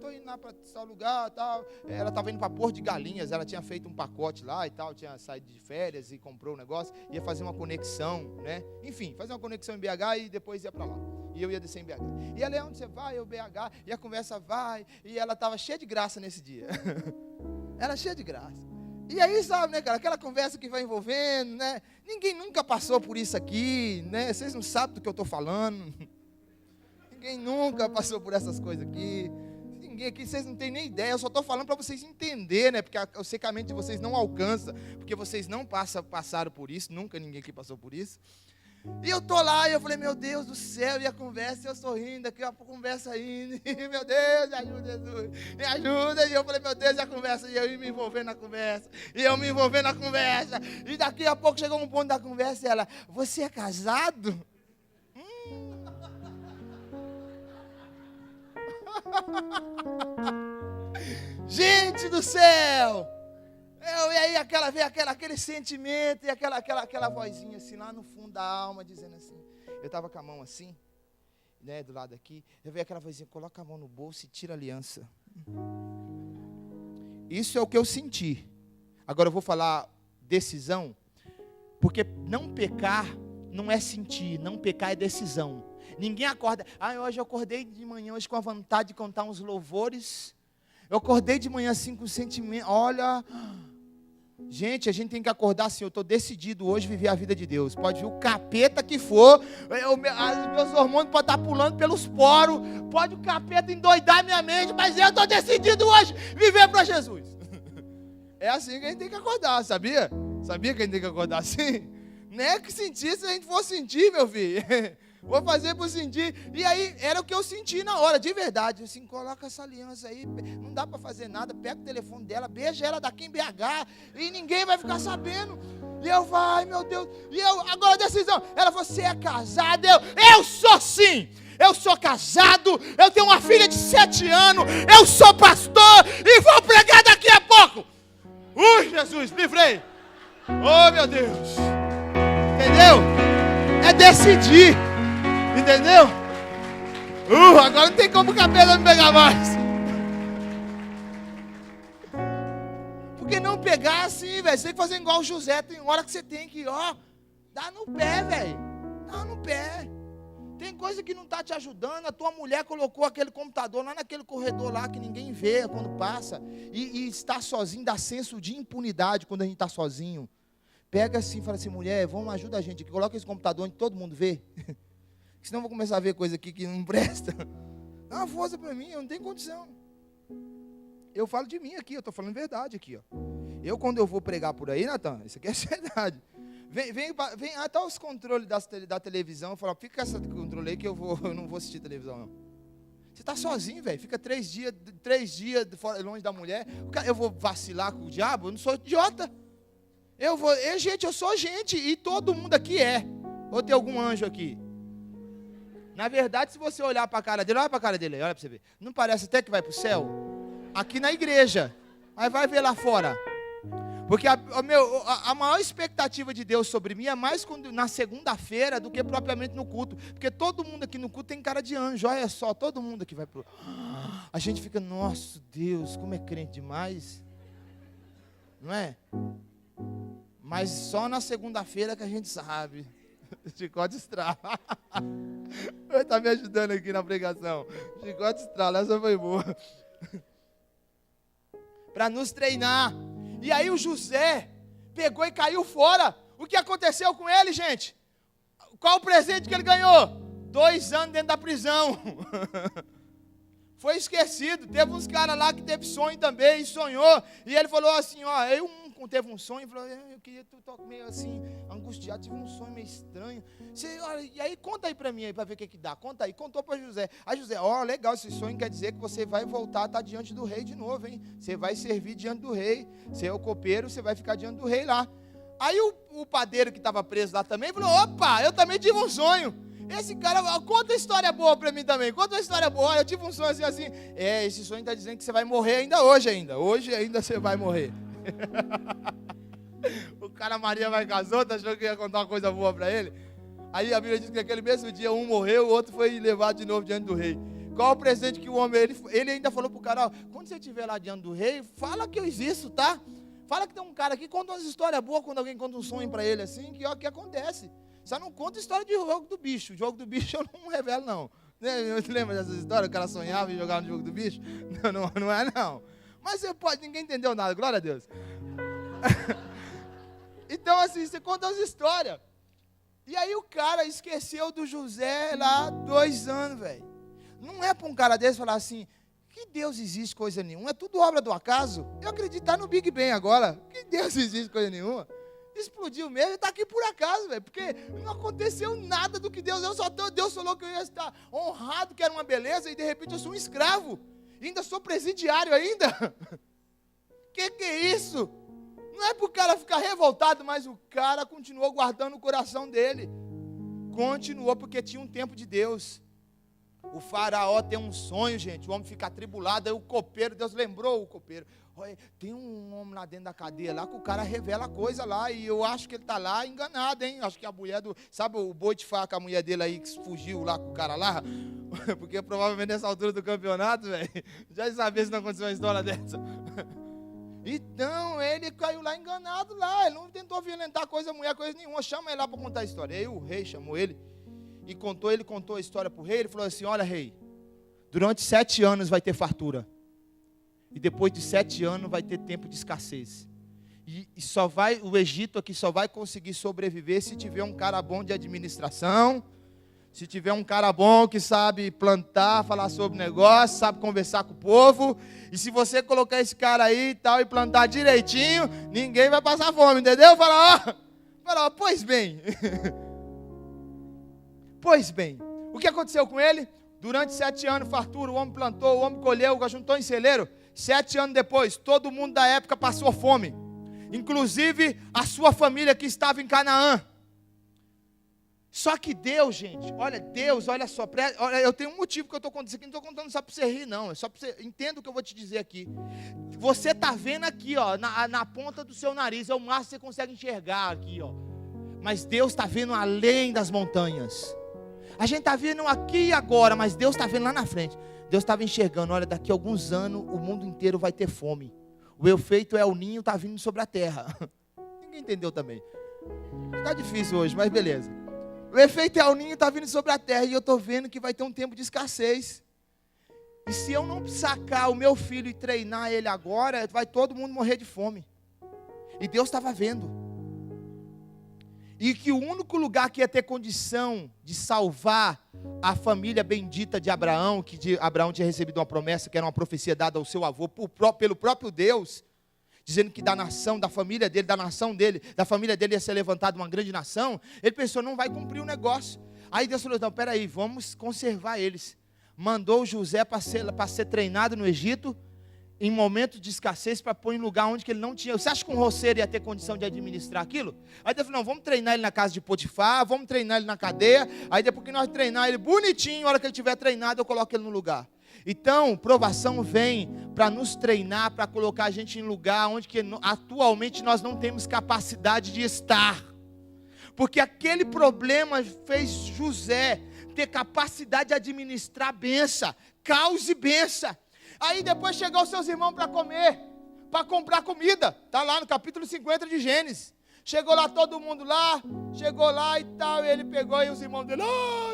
indo lá para tal lugar, tal. Ela tava indo para Porto de Galinhas, ela tinha feito um pacote lá e tal, tinha saído de férias e comprou um negócio, ia fazer uma conexão, né? Enfim, fazer uma conexão em BH e depois ia para lá. E eu ia descer em BH. E ela, onde você vai? Eu, BH. E a conversa vai, e ela tava cheia de graça nesse dia. Ela cheia de graça. E aí, sabe, né, cara, aquela conversa que vai envolvendo, né, ninguém nunca passou por isso aqui, né, vocês não sabem do que eu estou falando, ninguém nunca passou por essas coisas aqui, ninguém aqui, vocês não têm nem ideia, eu só estou falando para vocês entenderem, né, porque eu sei que a mente de vocês não alcança, porque vocês não passaram por isso, nunca ninguém aqui passou por isso. E eu tô lá, e eu falei, meu Deus do céu, e a conversa, eu sorrindo, aqui a conversa indo, e meu Deus, me ajuda, Jesus, me ajuda, e eu falei, meu Deus, e a conversa, e eu ia me envolvendo na conversa, e daqui a pouco chegou um ponto da conversa, e ela, você é casado? Gente do céu! E aí veio aquele sentimento e aquela vozinha assim lá no fundo da alma dizendo assim. Eu estava com a mão assim, né, do lado aqui. Eu veio aquela vozinha, coloca a mão no bolso e tira a aliança. Isso é o que eu senti. Agora eu vou falar decisão, porque não pecar não é sentir, não pecar é decisão. Ninguém acorda. Hoje eu acordei de manhã hoje com a vontade de cantar uns louvores. Eu acordei de manhã assim com sentimento. Olha, gente, a gente tem que acordar assim. Eu estou decidido hoje viver a vida de Deus. Pode vir o capeta que for, meus hormônios podem estar pulando pelos poros, pode o capeta endoidar minha mente, mas eu estou decidido hoje viver para Jesus. É assim que a gente tem que acordar, sabia? Sabia que a gente tem que acordar assim? Não é que sentir, se a gente for sentir, meu filho. Vou fazer por sentir. E aí, era o que eu senti na hora, de verdade. Assim, coloca essa aliança aí, não dá para fazer nada, pega o telefone dela, beija ela daqui em BH, e ninguém vai ficar sabendo. E eu, vai, meu Deus. E eu, agora a decisão. Ela, você é casado? Eu sou sim. Eu sou casado, eu tenho uma filha de 7 anos, eu sou pastor e vou pregar daqui a pouco. Jesus, livrei. Oh, meu Deus. Entendeu? É decidir. Entendeu? Agora não tem como o cabelo me pegar mais. Porque não pegar assim, velho. Você tem que fazer igual o José. Tem hora que você tem que, dar no pé, velho. Dá no pé. Tem coisa que não está te ajudando. A tua mulher colocou aquele computador lá naquele corredor lá que ninguém vê quando passa. E estar sozinho dá senso de impunidade quando a gente está sozinho. Pega assim e fala assim, mulher, vamos, ajuda a gente aqui. Coloca esse computador onde todo mundo vê. Senão eu vou começar a ver coisa aqui que não presta. Dá uma força para mim, eu não tenho condição. Eu falo de mim aqui, eu estou falando verdade aqui. Eu, quando eu vou pregar por aí, Natan, isso aqui é verdade. Vem até os controles da televisão. Eu falo, fica com esse controle aí que eu não vou assistir televisão, não. Você está sozinho, velho. Fica 3 dias longe da mulher. Eu vou vacilar com o diabo? Eu não sou idiota. Gente, eu sou gente. E todo mundo aqui é. Ou tem algum anjo aqui? Na verdade, se você olhar para a cara dele, olha para a cara dele, olha para você ver. Não parece até que vai para o céu? Aqui na igreja. Mas vai ver lá fora. Porque a maior expectativa de Deus sobre mim é mais na segunda-feira do que propriamente no culto. Porque todo mundo aqui no culto tem cara de anjo. Olha só, todo mundo aqui vai pro... A gente fica, nossa Deus, como é crente demais. Não é? Mas só na segunda-feira que a gente sabe. Chicote estrala. Ele está me ajudando aqui na pregação. Chicote estrala, essa foi boa. Para nos treinar. E aí o José pegou e caiu fora. O que aconteceu com ele, gente? Qual o presente que ele ganhou? 2 anos dentro da prisão. Foi esquecido. Teve uns caras lá que teve sonho também, e sonhou. E ele falou assim, teve um sonho, falou, eu queria, estou meio assim, angustiado, tive um sonho meio estranho. E aí, conta aí para mim, para ver o que dá. Conta aí, contou para José. Aí José, legal, esse sonho quer dizer que você vai voltar a estar diante do rei de novo, hein? Você vai servir diante do rei. Você é o copeiro, você vai ficar diante do rei lá. Aí o padeiro que estava preso lá também falou, opa, eu também tive um sonho. Esse cara, conta uma história boa para mim também. Conta uma história boa, eu tive um sonho assim. Esse sonho está dizendo que você vai morrer ainda hoje ainda. Hoje ainda você vai morrer. O cara Maria vai casou, achou que ia contar uma coisa boa para ele. Aí a Bíblia diz que naquele mesmo dia um morreu, o outro foi levado de novo diante do rei. Qual o presente que o homem, ele ainda falou pro cara, quando você estiver lá diante do rei, fala que eu existo, tá? Fala que tem um cara aqui, conta umas histórias boas quando alguém conta um sonho para ele assim, que acontece. Só não conta história de jogo do bicho. O jogo do bicho eu não revelo não. Você lembra dessas histórias? O cara sonhava e jogava no jogo do bicho? Não é não. Mas ninguém entendeu nada, glória a Deus. Então assim, você conta as histórias. E aí o cara esqueceu do José lá 2 anos, velho. Não é para um cara desse falar assim, que Deus existe coisa nenhuma, é tudo obra do acaso. Eu acreditar no Big Bang agora, que Deus existe coisa nenhuma. Explodiu mesmo, está aqui por acaso, velho, porque não aconteceu nada do que Deus falou que eu ia estar honrado, que era uma beleza, e de repente eu sou um escravo. Ainda sou presidiário ainda. Que é isso? Não é para o cara ficar revoltado, mas o cara continuou guardando o coração dele. Continuou, porque tinha um tempo de Deus. O faraó tem um sonho, gente. O homem fica atribulado. Aí o copeiro, Deus lembrou o copeiro. Olha, tem um homem lá dentro da cadeia lá que o cara revela coisa lá. E eu acho que ele está lá enganado, hein? Acho que a mulher sabe o boi de faca, a mulher dele aí que fugiu lá com o cara lá? Porque provavelmente nessa altura do campeonato, velho, já sabia se não aconteceu uma história dessa. Então, ele caiu lá enganado lá. Ele não tentou violentar coisa nenhuma. Chama ele lá para contar a história. E aí o rei chamou ele. E ele contou a história para o rei. Ele falou assim, olha rei, durante 7 anos vai ter fartura. E depois de 7 anos vai ter tempo de escassez. E o Egito aqui só vai conseguir sobreviver se tiver um cara bom de administração, se tiver um cara bom que sabe plantar, falar sobre negócio, sabe conversar com o povo. E se você colocar esse cara aí e tal, e plantar direitinho, ninguém vai passar fome, entendeu? Fala, pois bem. Pois bem, o que aconteceu com ele? Durante 7 anos, fartura, o homem plantou, o homem colheu, juntou em celeiro. 7 anos depois, todo mundo da época passou fome. Inclusive a sua família que estava em Canaã. Só que Deus, gente, olha só, eu tenho um motivo que eu estou contando isso aqui, não estou contando só para você rir, não, é só para você, entenda o que eu vou te dizer aqui. Você está vendo aqui, ó, na ponta do seu nariz, é o máximo que você consegue enxergar aqui, ó. Mas Deus está vendo além das montanhas. A gente está vendo aqui e agora, mas Deus está vendo lá na frente. Deus estava enxergando, olha, daqui a alguns anos o mundo inteiro vai ter fome. O efeito El Ninho está vindo sobre a terra. Ninguém entendeu também. Está difícil hoje, mas beleza. O efeito El Ninho está vindo sobre a terra e eu estou vendo que vai ter um tempo de escassez. E se eu não sacar o meu filho e treinar ele agora, vai todo mundo morrer de fome. E Deus estava vendo. E que o único lugar que ia ter condição de salvar a família bendita de Abraão, Abraão tinha recebido uma promessa, que era uma profecia dada ao seu avô pelo próprio Deus, dizendo que da nação, da família dele, da nação dele, da família dele ia ser levantada uma grande nação. Ele pensou, não vai cumprir o negócio. Aí Deus falou, não, peraí, vamos conservar eles. Mandou José para ser treinado no Egito, em momentos de escassez, para pôr em lugar onde que ele não tinha. Você acha que um roceiro ia ter condição de administrar aquilo? Aí Deus falou, não, vamos treinar ele na casa de Potifar, vamos treinar ele na cadeia, aí depois que nós treinar ele bonitinho, a hora que ele estiver treinado, eu coloco ele no lugar. Então, provação vem para nos treinar, para colocar a gente em lugar onde que atualmente nós não temos capacidade de estar. Porque aquele problema fez José ter capacidade de administrar bênção, caos e bênção. Aí depois chegou os seus irmãos para comer, para comprar comida. Está lá no capítulo 50 de Gênesis. Chegou lá todo mundo lá, chegou lá e tal, e ele pegou e os irmãos dele,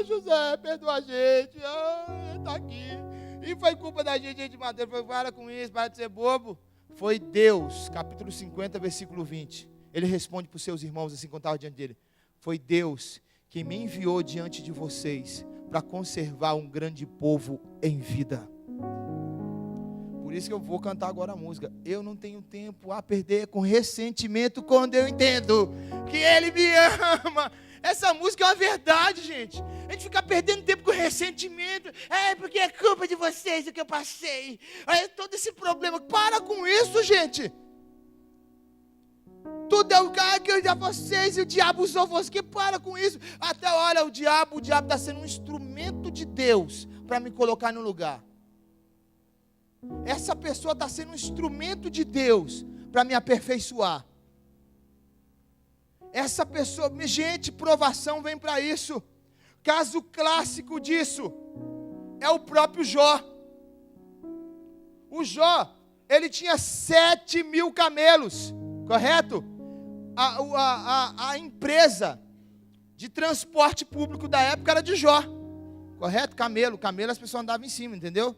José, perdoa a gente, ele está aqui. E foi culpa da gente matou. Ele falou, para com isso, para de ser bobo. Foi Deus, capítulo 50, versículo 20. Ele responde para os seus irmãos assim, quando estava diante dele. Foi Deus quem me enviou diante de vocês para conservar um grande povo em vida. Por isso que eu vou cantar agora a música. Eu não tenho tempo a perder com ressentimento quando eu entendo que Ele me ama. Essa música é uma verdade, gente. A gente fica perdendo tempo com ressentimento. Porque é culpa de vocês o que eu passei. Todo esse problema. Para com isso, gente. Tudo é o cara que eu já vocês e o diabo usou vocês. Que para com isso. Até olha, o diabo está sendo um instrumento de Deus para me colocar no lugar. Essa pessoa está sendo um instrumento de Deus para me aperfeiçoar. Essa pessoa, gente, provação vem para isso. Caso clássico disso é o próprio Jó. O Jó, ele tinha 7.000 camelos, correto? A empresa de transporte público da época era de Jó, correto? Camelo as pessoas andavam em cima, entendeu?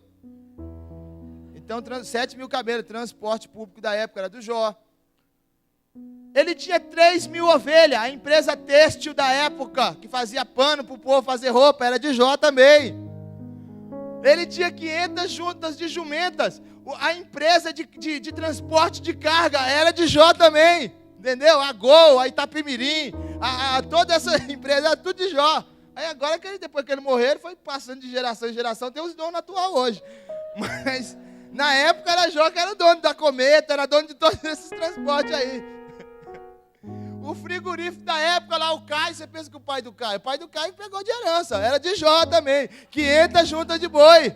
Então, 7.000 camelos, transporte público da época era do Jó. Ele tinha 3.000 ovelhas, a empresa têxtil da época, que fazia pano para o povo fazer roupa, era de Jó também. Ele tinha 500 juntas de jumentas, a empresa de transporte de carga era de Jó também, entendeu? A Gol, a Itapemirim, toda essa empresa era tudo de Jó. Aí agora, depois que ele morreu, ele foi passando de geração em geração, tem os donos atual hoje. Mas na época era Jó que era o dono da Cometa, era dono de todos esses transportes aí. O frigorífico da época lá, o Caio, você pensa que o pai do Caio pegou de herança, era de Jó também, 500 juntas de boi.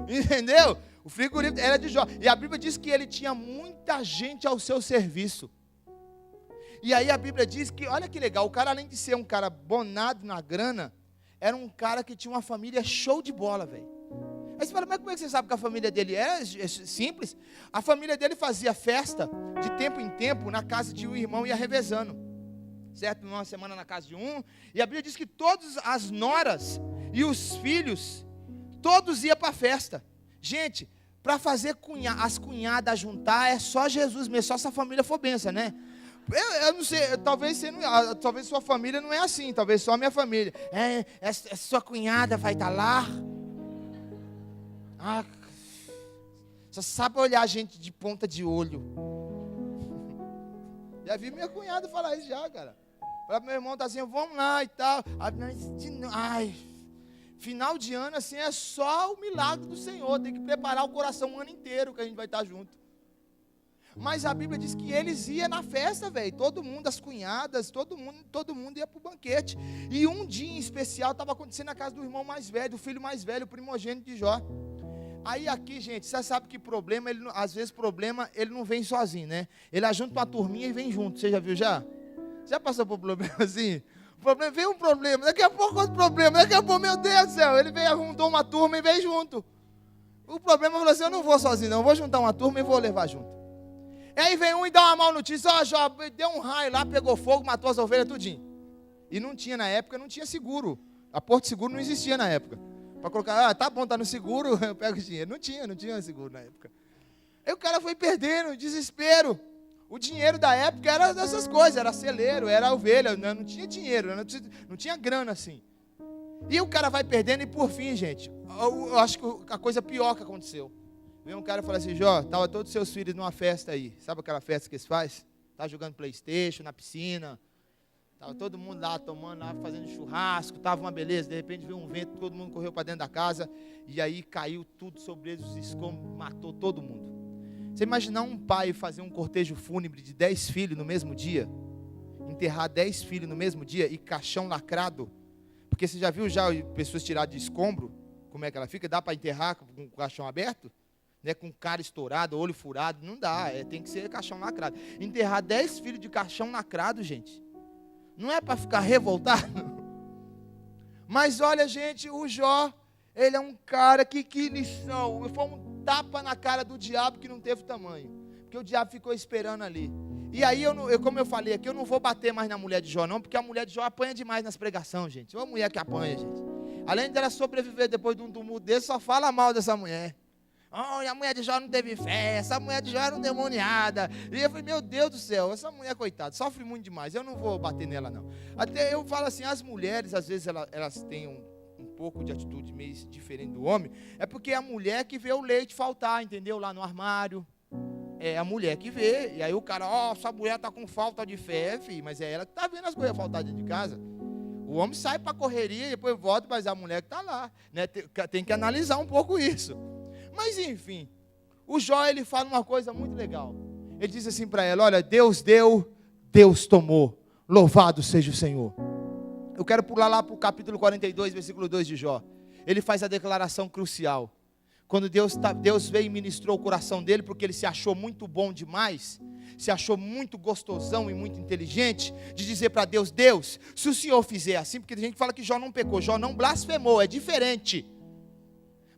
Entendeu? O frigorífico era de Jó. E a Bíblia diz que ele tinha muita gente ao seu serviço. E aí a Bíblia diz que, olha que legal, o cara além de ser um cara bonado na grana, era um cara que tinha uma família show de bola, velho. Aí você fala, mas como é que você sabe que a família dele é simples? A família dele fazia festa de tempo em tempo na casa de um irmão, ia revezando. Certo? Uma semana na casa de um. E a Bíblia diz que todas as noras e os filhos, todos iam para a festa. Gente, para fazer as cunhadas juntar, é só Jesus mesmo, só se a família for benção, né? Eu não sei, talvez sua família não é assim, talvez só a minha família. Sua cunhada vai estar lá. Só sabe olhar a gente de ponta de olho. Já vi minha cunhada falar isso já, cara. Falar pro meu irmão, tá assim, vamos lá e tal. Final de ano assim é só o milagre do Senhor. Tem que preparar o coração o ano inteiro que a gente vai estar junto. Mas a Bíblia diz que eles iam na festa, velho. Todo mundo, as cunhadas, todo mundo ia para o banquete. E um dia em especial estava acontecendo na casa do irmão mais velho, do filho mais velho, o primogênito de Jó. Aí aqui, gente, você sabe que problema, às vezes problema, ele não vem sozinho, né? Ele ajunta uma turminha e vem junto. Você já viu já? Já passou por problema assim? Vem um problema, daqui a pouco outro problema, daqui a pouco, meu Deus do céu, ele veio, juntou uma turma e veio junto. O problema falou assim, eu não vou sozinho não, eu vou juntar uma turma e vou levar junto. E aí vem um e dá uma má notícia, ó, Jó, deu um raio lá, pegou fogo, matou as ovelhas tudinho. E não tinha na época, não tinha seguro. A Porto Seguro não existia na época. Para colocar, tá bom, tá no seguro, eu pego o dinheiro. Não tinha seguro na época. Aí o cara foi perdendo, desespero. O dinheiro da época era dessas coisas, era celeiro, era ovelha, não tinha dinheiro, não tinha grana assim. E o cara vai perdendo e por fim, gente, eu acho que a coisa pior que aconteceu. Veio um cara e falou assim, Jó, estavam todos os seus filhos numa festa aí. Sabe aquela festa que eles fazem? Tá jogando PlayStation na piscina. Estava todo mundo lá tomando, lá fazendo churrasco, estava uma beleza, de repente veio um vento, todo mundo correu para dentro da casa, e aí caiu tudo sobre eles, os escombros, matou todo mundo. Você imaginar um pai fazer um cortejo fúnebre de 10 filhos no mesmo dia, enterrar 10 filhos no mesmo dia, e caixão lacrado, porque você já viu pessoas tiradas de escombro, como é que ela fica? Dá para enterrar com o caixão aberto? Né, com cara estourado, olho furado, não dá, tem que ser caixão lacrado. Enterrar 10 filhos de caixão lacrado, gente, não é para ficar revoltado. Mas olha, gente, o Jó, ele é um cara que lição. Foi um tapa na cara do diabo que não teve tamanho. Porque o diabo ficou esperando ali. E aí, como eu falei aqui, eu não vou bater mais na mulher de Jó não, porque a mulher de Jó apanha demais nas pregações, gente. É uma mulher que apanha, gente. Além dela sobreviver depois de um tumulto desse, só fala mal dessa mulher. Oh, a mulher de Jó não teve fé, essa mulher de Jó era endemoniada. E eu falei, meu Deus do céu, essa mulher, coitada, sofre muito demais, eu não vou bater nela não. Até eu falo assim, as mulheres, às vezes elas têm um pouco de atitude meio diferente do homem, é porque é a mulher que vê o leite faltar, entendeu? Lá no armário, é a mulher que vê, e aí o cara, essa mulher está com falta de fé, filho, mas é ela que está vendo as coisas faltar dentro de casa. O homem sai para a correria, depois volta, mas é a mulher que está lá, né? Tem que analisar um pouco isso. Mas enfim, o Jó, ele fala uma coisa muito legal. Ele diz assim para ela, olha, Deus deu, Deus tomou, louvado seja o Senhor. Eu quero pular lá para o capítulo 42, versículo 2 de Jó. Ele faz a declaração crucial. Quando Deus veio e ministrou o coração dele, porque ele se achou muito bom demais, se achou muito gostosão e muito inteligente, de dizer para Deus, Deus, se o Senhor fizer assim, porque tem gente que fala que Jó não pecou, Jó não blasfemou, é diferente.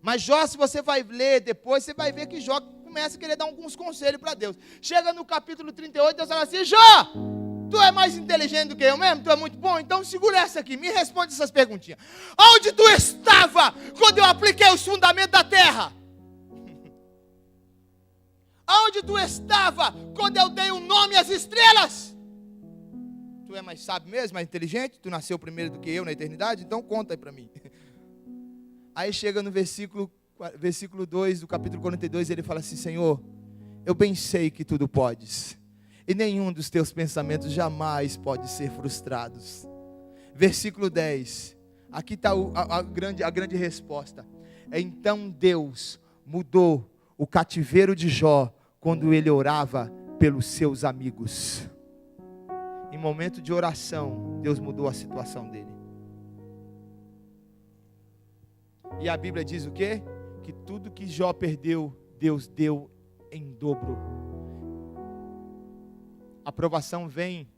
Mas Jó, se você vai ler depois, você vai ver que Jó começa a querer dar alguns conselhos para Deus. Chega no capítulo 38, Deus fala assim, Jó, tu é mais inteligente do que eu mesmo? Tu é muito bom? Então segura essa aqui, me responde essas perguntinhas. Onde tu estava quando eu apliquei os fundamentos da terra? Onde tu estava quando eu dei o nome às estrelas? Tu é mais sábio mesmo, mais inteligente? Tu nasceu primeiro do que eu na eternidade? Então conta aí para mim. Aí chega no versículo 2 do capítulo 42, ele fala assim, Senhor, eu bem sei que tudo podes, e nenhum dos teus pensamentos jamais pode ser frustrados. Versículo 10, aqui está a grande resposta. Então Deus mudou o cativeiro de Jó, quando ele orava pelos seus amigos. Em momento de oração, Deus mudou a situação dele. E a Bíblia diz o quê? Que tudo que Jó perdeu, Deus deu em dobro. A aprovação vem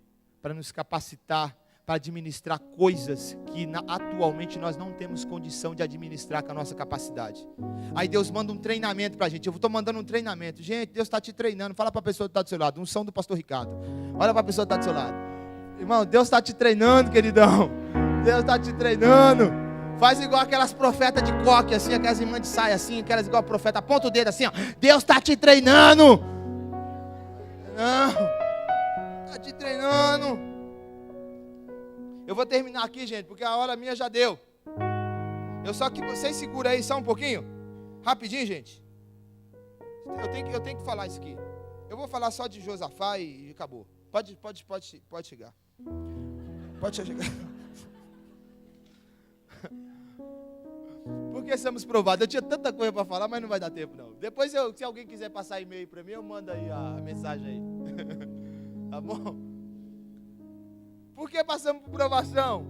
para nos capacitar, para administrar coisas que atualmente nós não temos condição de administrar com a nossa capacidade. Aí Deus manda um treinamento para a gente. Eu estou mandando um treinamento. Gente, Deus está te treinando. Fala para a pessoa que está do seu lado. Unção do pastor Ricardo. Olha para a pessoa que está do seu lado. Irmão, Deus está te treinando, queridão. Deus está te treinando. Faz igual aquelas profetas de coque, assim, aquelas irmãs de saia, assim, aquelas igual profeta, aponta o dedo assim, ó. Deus está te treinando. Não, está te treinando. Eu vou terminar aqui, gente, porque a hora minha já deu. Só que vocês seguram aí só um pouquinho. Rapidinho, gente. Eu tenho que falar isso aqui. Eu vou falar só de Josafá e acabou. Pode chegar. Pode chegar. porque somos provados. Eu tinha tanta coisa para falar, mas não vai dar tempo não. Depois, se alguém quiser passar e-mail para mim, eu mando aí a mensagem aí. Tá bom? Por que passamos por provação?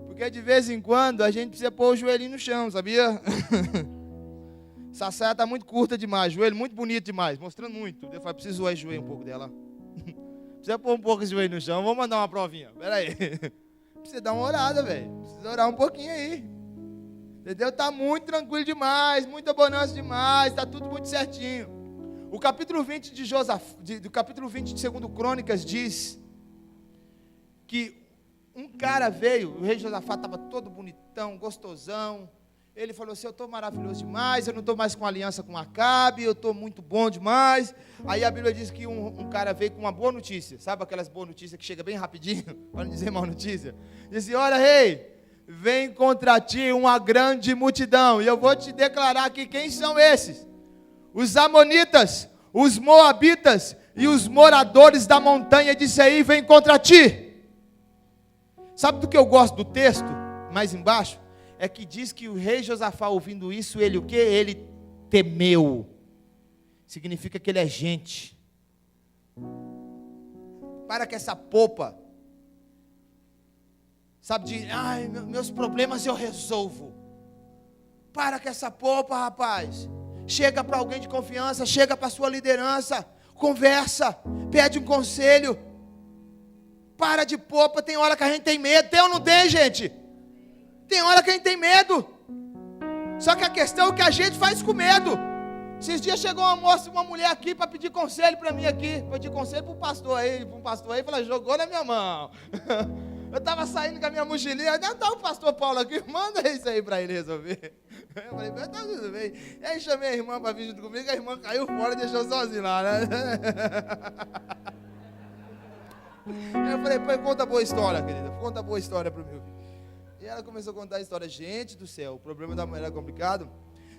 Porque de vez em quando a gente precisa pôr o joelhinho no chão, sabia? Essa saia está muito curta demais, joelho muito bonito demais, mostrando muito. Eu falei, preciso zoar esse joelho um pouco dela. Precisa pôr um pouco esse joelho no chão, vamos mandar uma provinha. Pera aí. Precisa dar uma orada, velho. Precisa orar um pouquinho aí. Entendeu? Está muito tranquilo demais, muita bonança demais, está tudo muito certinho. O capítulo 20 do capítulo 20 de 2 Crônicas diz que um cara veio, o rei Josafá estava todo bonitão, gostosão. Ele falou assim, eu estou maravilhoso demais, eu não estou mais com aliança com Acabe, eu estou muito bom demais. Aí a Bíblia diz que um cara veio com uma boa notícia, sabe aquelas boas notícias que chega bem rapidinho, para não dizer mal notícia? Disse, olha rei, vem contra ti uma grande multidão, e eu vou te declarar aqui quem são esses. Os amonitas, os moabitas e os moradores da montanha de Seir vêm contra ti. Sabe do que eu gosto do texto, mais embaixo? É que diz que o rei Josafá, ouvindo isso, ele o quê? Ele temeu. Significa que ele é gente. Para que essa popa, sabe, de, ai, meus problemas eu resolvo. Para que essa popa, rapaz. Chega para alguém de confiança, chega para a sua liderança, conversa, pede um conselho. Para de popa, tem hora que a gente tem medo, tem ou não tem, gente? Tem hora que a gente tem medo. Só que a questão é o que a gente faz com medo. Esses dias chegou uma mulher aqui para pedir conselho para mim aqui. Pedir conselho para um pastor aí, falou, jogou na minha mão. Eu estava saindo com a minha mochilinha, não está o pastor Paulo aqui, manda isso aí para ele resolver. Eu falei, tá tudo bem. E aí chamei a irmã para vir junto comigo, a irmã caiu fora e deixou sozinho lá, né? Eu falei, pô, conta boa história, querida, conta boa história para o meu filho. E ela começou a contar a história. Gente do céu, o problema da mulher era complicado.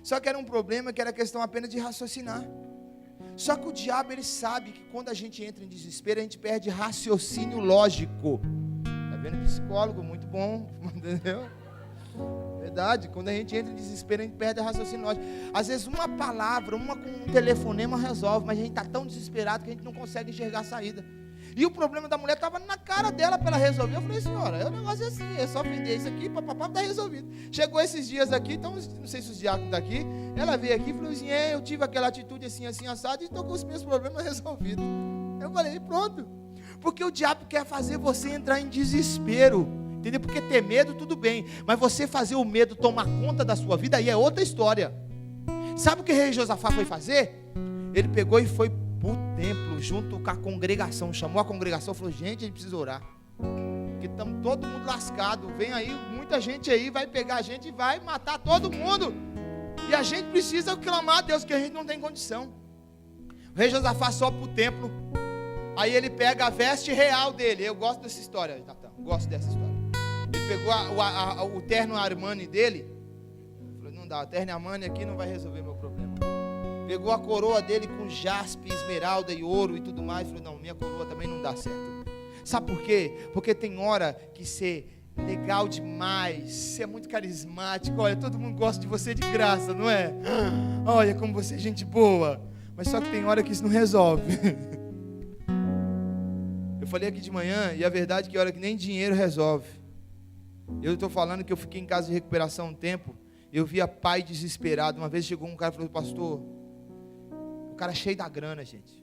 Só que era um problema que era questão apenas de raciocinar. Só que o diabo, ele sabe que quando a gente entra em desespero, a gente perde raciocínio lógico. Tá vendo? Psicólogo, muito bom, entendeu? Verdade, quando a gente entra em desespero, a gente perde raciocínio lógico. Às vezes uma palavra, com um telefonema resolve, mas a gente está tão desesperado que a gente não consegue enxergar a saída. E o problema da mulher estava na cara dela para ela resolver. Eu falei, senhora, o negócio é assim, é só vender isso aqui, papapá, está resolvido. Chegou esses dias aqui, então, não sei se os diáconos estão aqui, ela veio aqui e falou assim, eu tive aquela atitude assim, assim, assado, e estou com os meus problemas resolvidos. Eu falei, pronto. Porque o diabo quer fazer você entrar em desespero, entendeu? Porque ter medo, tudo bem, mas você fazer o medo tomar conta da sua vida, aí é outra história. Sabe o que o rei Josafá foi fazer? Ele pegou e foi para o templo, junto com a congregação, chamou a congregação e falou, gente, a gente precisa orar, porque estamos todo mundo lascado, vem aí, muita gente aí, vai pegar a gente e vai matar todo mundo, e a gente precisa clamar a Deus, que a gente não tem condição. O rei Josafá sobe para o templo, aí ele pega a veste real dele, eu gosto dessa história, Natan, gosto dessa história, ele pegou o terno Armani dele, falou, não dá, o terno Armani aqui não vai resolver meu problema. Pegou a coroa dele com jaspe, esmeralda e ouro e tudo mais. Falou, não, minha coroa também não dá certo. Sabe por quê? Porque tem hora que ser legal demais, ser muito carismático, olha, todo mundo gosta de você de graça, não é? Olha como você é gente boa. Mas só que tem hora que isso não resolve. Eu falei aqui de manhã, e a verdade é que hora que nem dinheiro resolve. Eu estou falando que eu fiquei em casa de recuperação um tempo, eu via pai desesperado. Uma vez chegou um cara e falou, pastor, o cara cheio da grana, gente.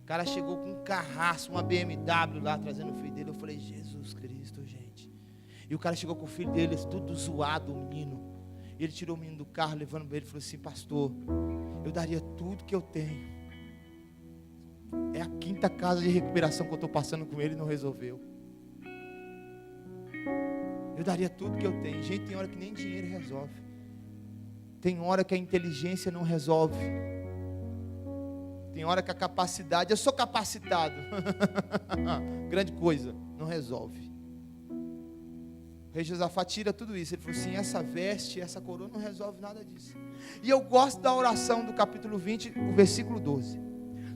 O cara chegou com um carraço, uma BMW lá, trazendo o filho dele. Eu falei, Jesus Cristo, gente. E o cara chegou com o filho dele, tudo zoado, o menino. E ele tirou o menino do carro, levando ele e falou assim, pastor, eu daria tudo que eu tenho. É a 5ª casa de recuperação que eu estou passando com ele e não resolveu. Eu daria tudo que eu tenho. Gente, tem hora que nem dinheiro resolve. Tem hora que a inteligência não resolve. Tem hora que a capacidade, eu sou capacitado. Grande coisa, não resolve. O rei Josafá tira tudo isso. Ele falou assim, essa veste, essa coroa não resolve nada disso. E eu gosto da oração do capítulo 20, o versículo 12.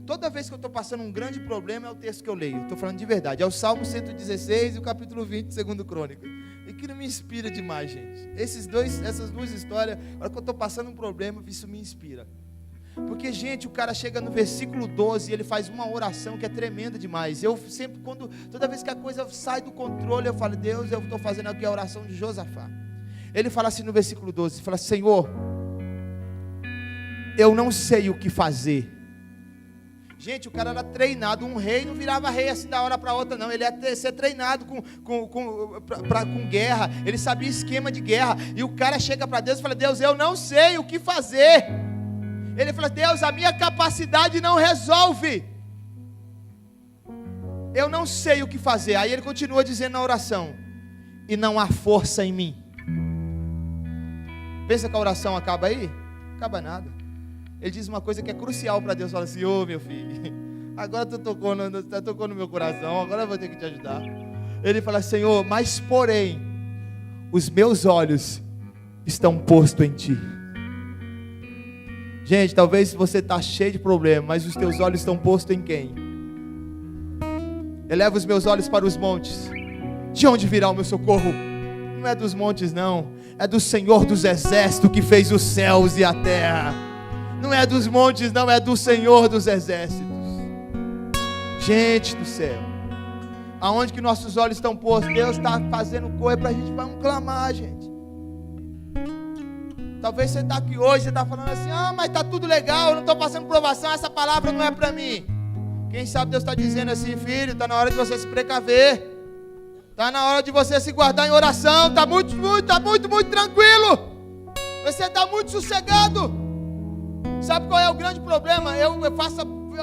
Toda vez que eu estou passando um grande problema, é o texto que eu leio. Estou falando de verdade. É o Salmo 116 e o capítulo 20, 2 Crônicas. E que não me inspira demais, gente. Essas duas histórias, na hora que eu estou passando um problema, isso me inspira. Porque, gente, o cara chega no versículo 12 e ele faz uma oração que é tremenda demais. Eu sempre, toda vez que a coisa sai do controle, eu falo, Deus, eu estou fazendo aqui a oração de Josafá. Ele fala assim no versículo 12, ele fala, Senhor, eu não sei o que fazer. Gente, o cara era treinado, um rei não virava rei assim da hora para outra não, ele ia ser treinado com guerra, ele sabia esquema de guerra, e o cara chega para Deus e fala, Deus, eu não sei o que fazer. Ele fala, Deus, a minha capacidade não resolve, eu não sei o que fazer. Aí ele continua dizendo na oração, e não há força em mim. Pensa que a oração acaba aí? Acaba nada. Ele diz uma coisa que é crucial para Deus, fala assim, ô meu filho, agora tu tocou no meu coração, agora eu vou ter que te ajudar. Ele fala, Senhor, mas porém, os meus olhos estão postos em Ti. Gente, talvez você está cheio de problemas, mas os teus olhos estão postos em quem? Eleva os meus olhos para os montes, de onde virá o meu socorro? Não é dos montes não, é do Senhor dos exércitos que fez os céus e a terra. Não é dos montes não, é do Senhor dos exércitos. Gente do céu, aonde que nossos olhos estão postos? Deus está fazendo coisa para a gente, vamos clamar, gente. Talvez você está aqui hoje, você está falando assim, mas está tudo legal, eu não estou passando provação, essa palavra não é para mim. Quem sabe Deus está dizendo assim, filho, está na hora de você se precaver, está na hora de você se guardar em oração, está muito tranquilo, você está muito sossegado. Sabe qual é o grande problema? Eu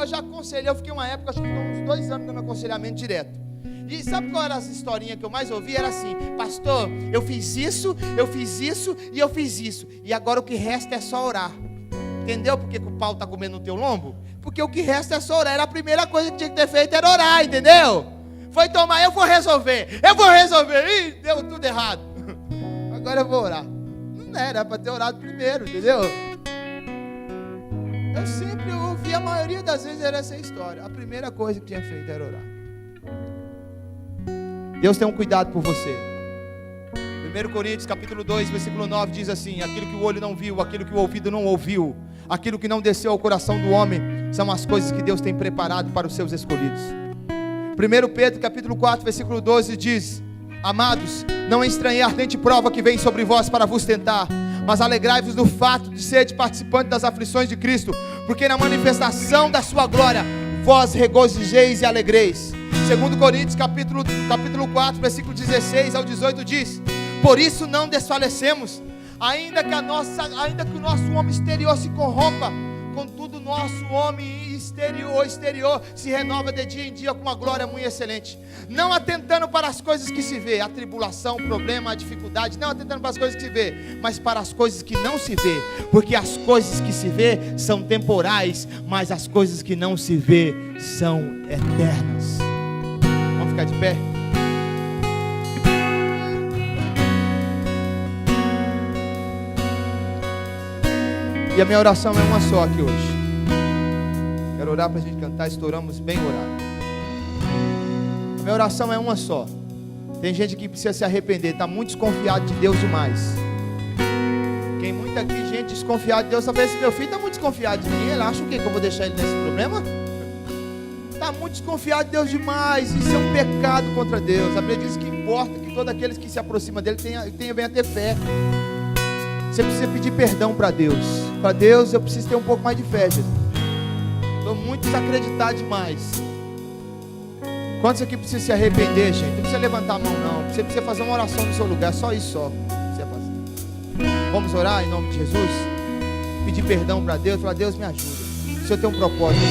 já aconselhei, eu fiquei uma época, acho que uns 2 anos dando aconselhamento direto. E sabe qual era as historinhas que eu mais ouvi? Era assim, pastor, eu fiz isso e eu fiz isso. E agora o que resta é só orar. Entendeu por que o pau está comendo no teu lombo? Porque o que resta é só orar. Era a primeira coisa que tinha que ter feito, era orar, entendeu? Foi tomar, eu vou resolver. Ih, deu tudo errado. Agora eu vou orar. Não era para ter orado primeiro, entendeu? Eu sempre ouvi, a maioria das vezes era essa história. A primeira coisa que tinha feito era orar. Deus tem um cuidado por você. 1 Coríntios capítulo 2, versículo 9 diz assim, aquilo que o olho não viu, aquilo que o ouvido não ouviu, aquilo que não desceu ao coração do homem, são as coisas que Deus tem preparado para os seus escolhidos. 1 Pedro capítulo 4, versículo 12 diz, amados, não estranhei a ardente prova que vem sobre vós para vos tentar, mas alegrai-vos do fato de seres participantes das aflições de Cristo, porque na manifestação da sua glória, vós regozijeis e alegreis. 2 Coríntios capítulo 4, versículo 16 ao 18 diz, por isso não desfalecemos, ainda que o nosso homem exterior se corrompa, contudo o nosso homem exterior se renova de dia em dia com uma glória muito excelente, não atentando para as coisas que se vê, a tribulação, o problema, a dificuldade, não atentando para as coisas que se vê, mas para as coisas que não se vê, porque as coisas que se vê são temporais, mas as coisas que não se vê são eternas. Vamos ficar de pé? E a minha oração é uma só aqui hoje. Quero orar para a gente cantar, estouramos bem orado. A minha oração é uma só. Tem gente que precisa se arrepender, está muito desconfiado de Deus demais. Tem muita aqui gente desconfiada de Deus. Talvez esse meu filho está muito desconfiado de mim. Ele acha o quê? Que eu vou deixar ele nesse problema? Está muito desconfiado de Deus demais. Isso é um pecado contra Deus. A Bíblia diz que importa que todos aqueles que se aproximam dele venham a ter fé. Você precisa pedir perdão para Deus. Para Deus, eu preciso ter um pouco mais de fé, Jesus. Estou muito desacreditado demais. Quantos aqui precisam se arrepender, gente? Não precisa levantar a mão, não. Você precisa fazer uma oração no seu lugar. Só isso, só. Precisa fazer. Vamos orar em nome de Jesus? Pedir perdão para Deus. Falar, Deus, me ajuda. O Senhor tem um propósito.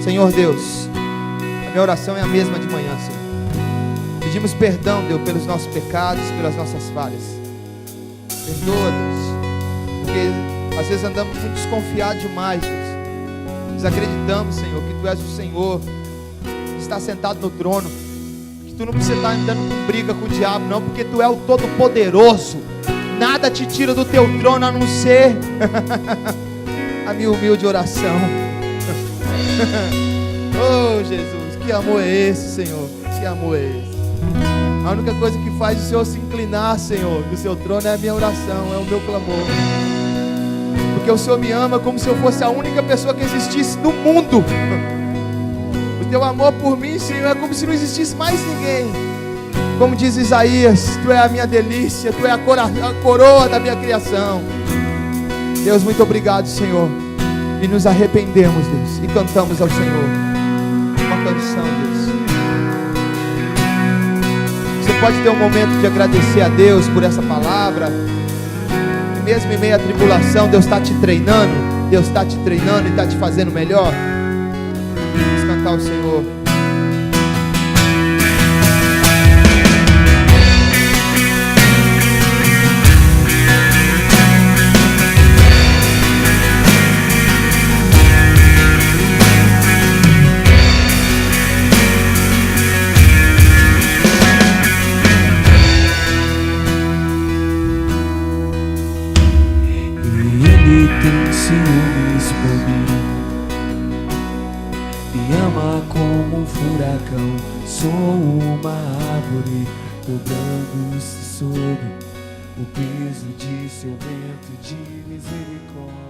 Senhor Deus, a minha oração é a mesma de manhã, Senhor. Pedimos perdão, Deus, pelos nossos pecados, pelas nossas falhas. Perdoa, Deus, porque às vezes andamos muito desconfiados demais, Deus. Desacreditamos, Senhor, que Tu és o Senhor que está sentado no trono, que Tu não precisa estar andando com briga com o diabo, não, porque Tu é o Todo-Poderoso. Nada te tira do Teu trono a não ser a minha humilde oração. Oh, Jesus, que amor é esse, Senhor? Que amor é esse? A única coisa que faz o Senhor se inclinar, Senhor, do seu trono é a minha oração, é o meu clamor. Porque o Senhor me ama como se eu fosse a única pessoa que existisse no mundo. O teu amor por mim, Senhor, é como se não existisse mais ninguém. Como diz Isaías, tu é a minha delícia, tu é a coroa da minha criação. Deus, muito obrigado, Senhor. E nos arrependemos, Deus, e cantamos ao Senhor uma canção, Deus. Você pode ter um momento de agradecer a Deus por essa palavra. E mesmo em meio à tribulação, Deus está te treinando. Deus está te treinando e está te fazendo melhor. Vamos cantar ao Senhor. Ciúmes por mim, me ama como um furacão. Sou uma árvore dobrando-se sob o peso de seu vento de misericórdia.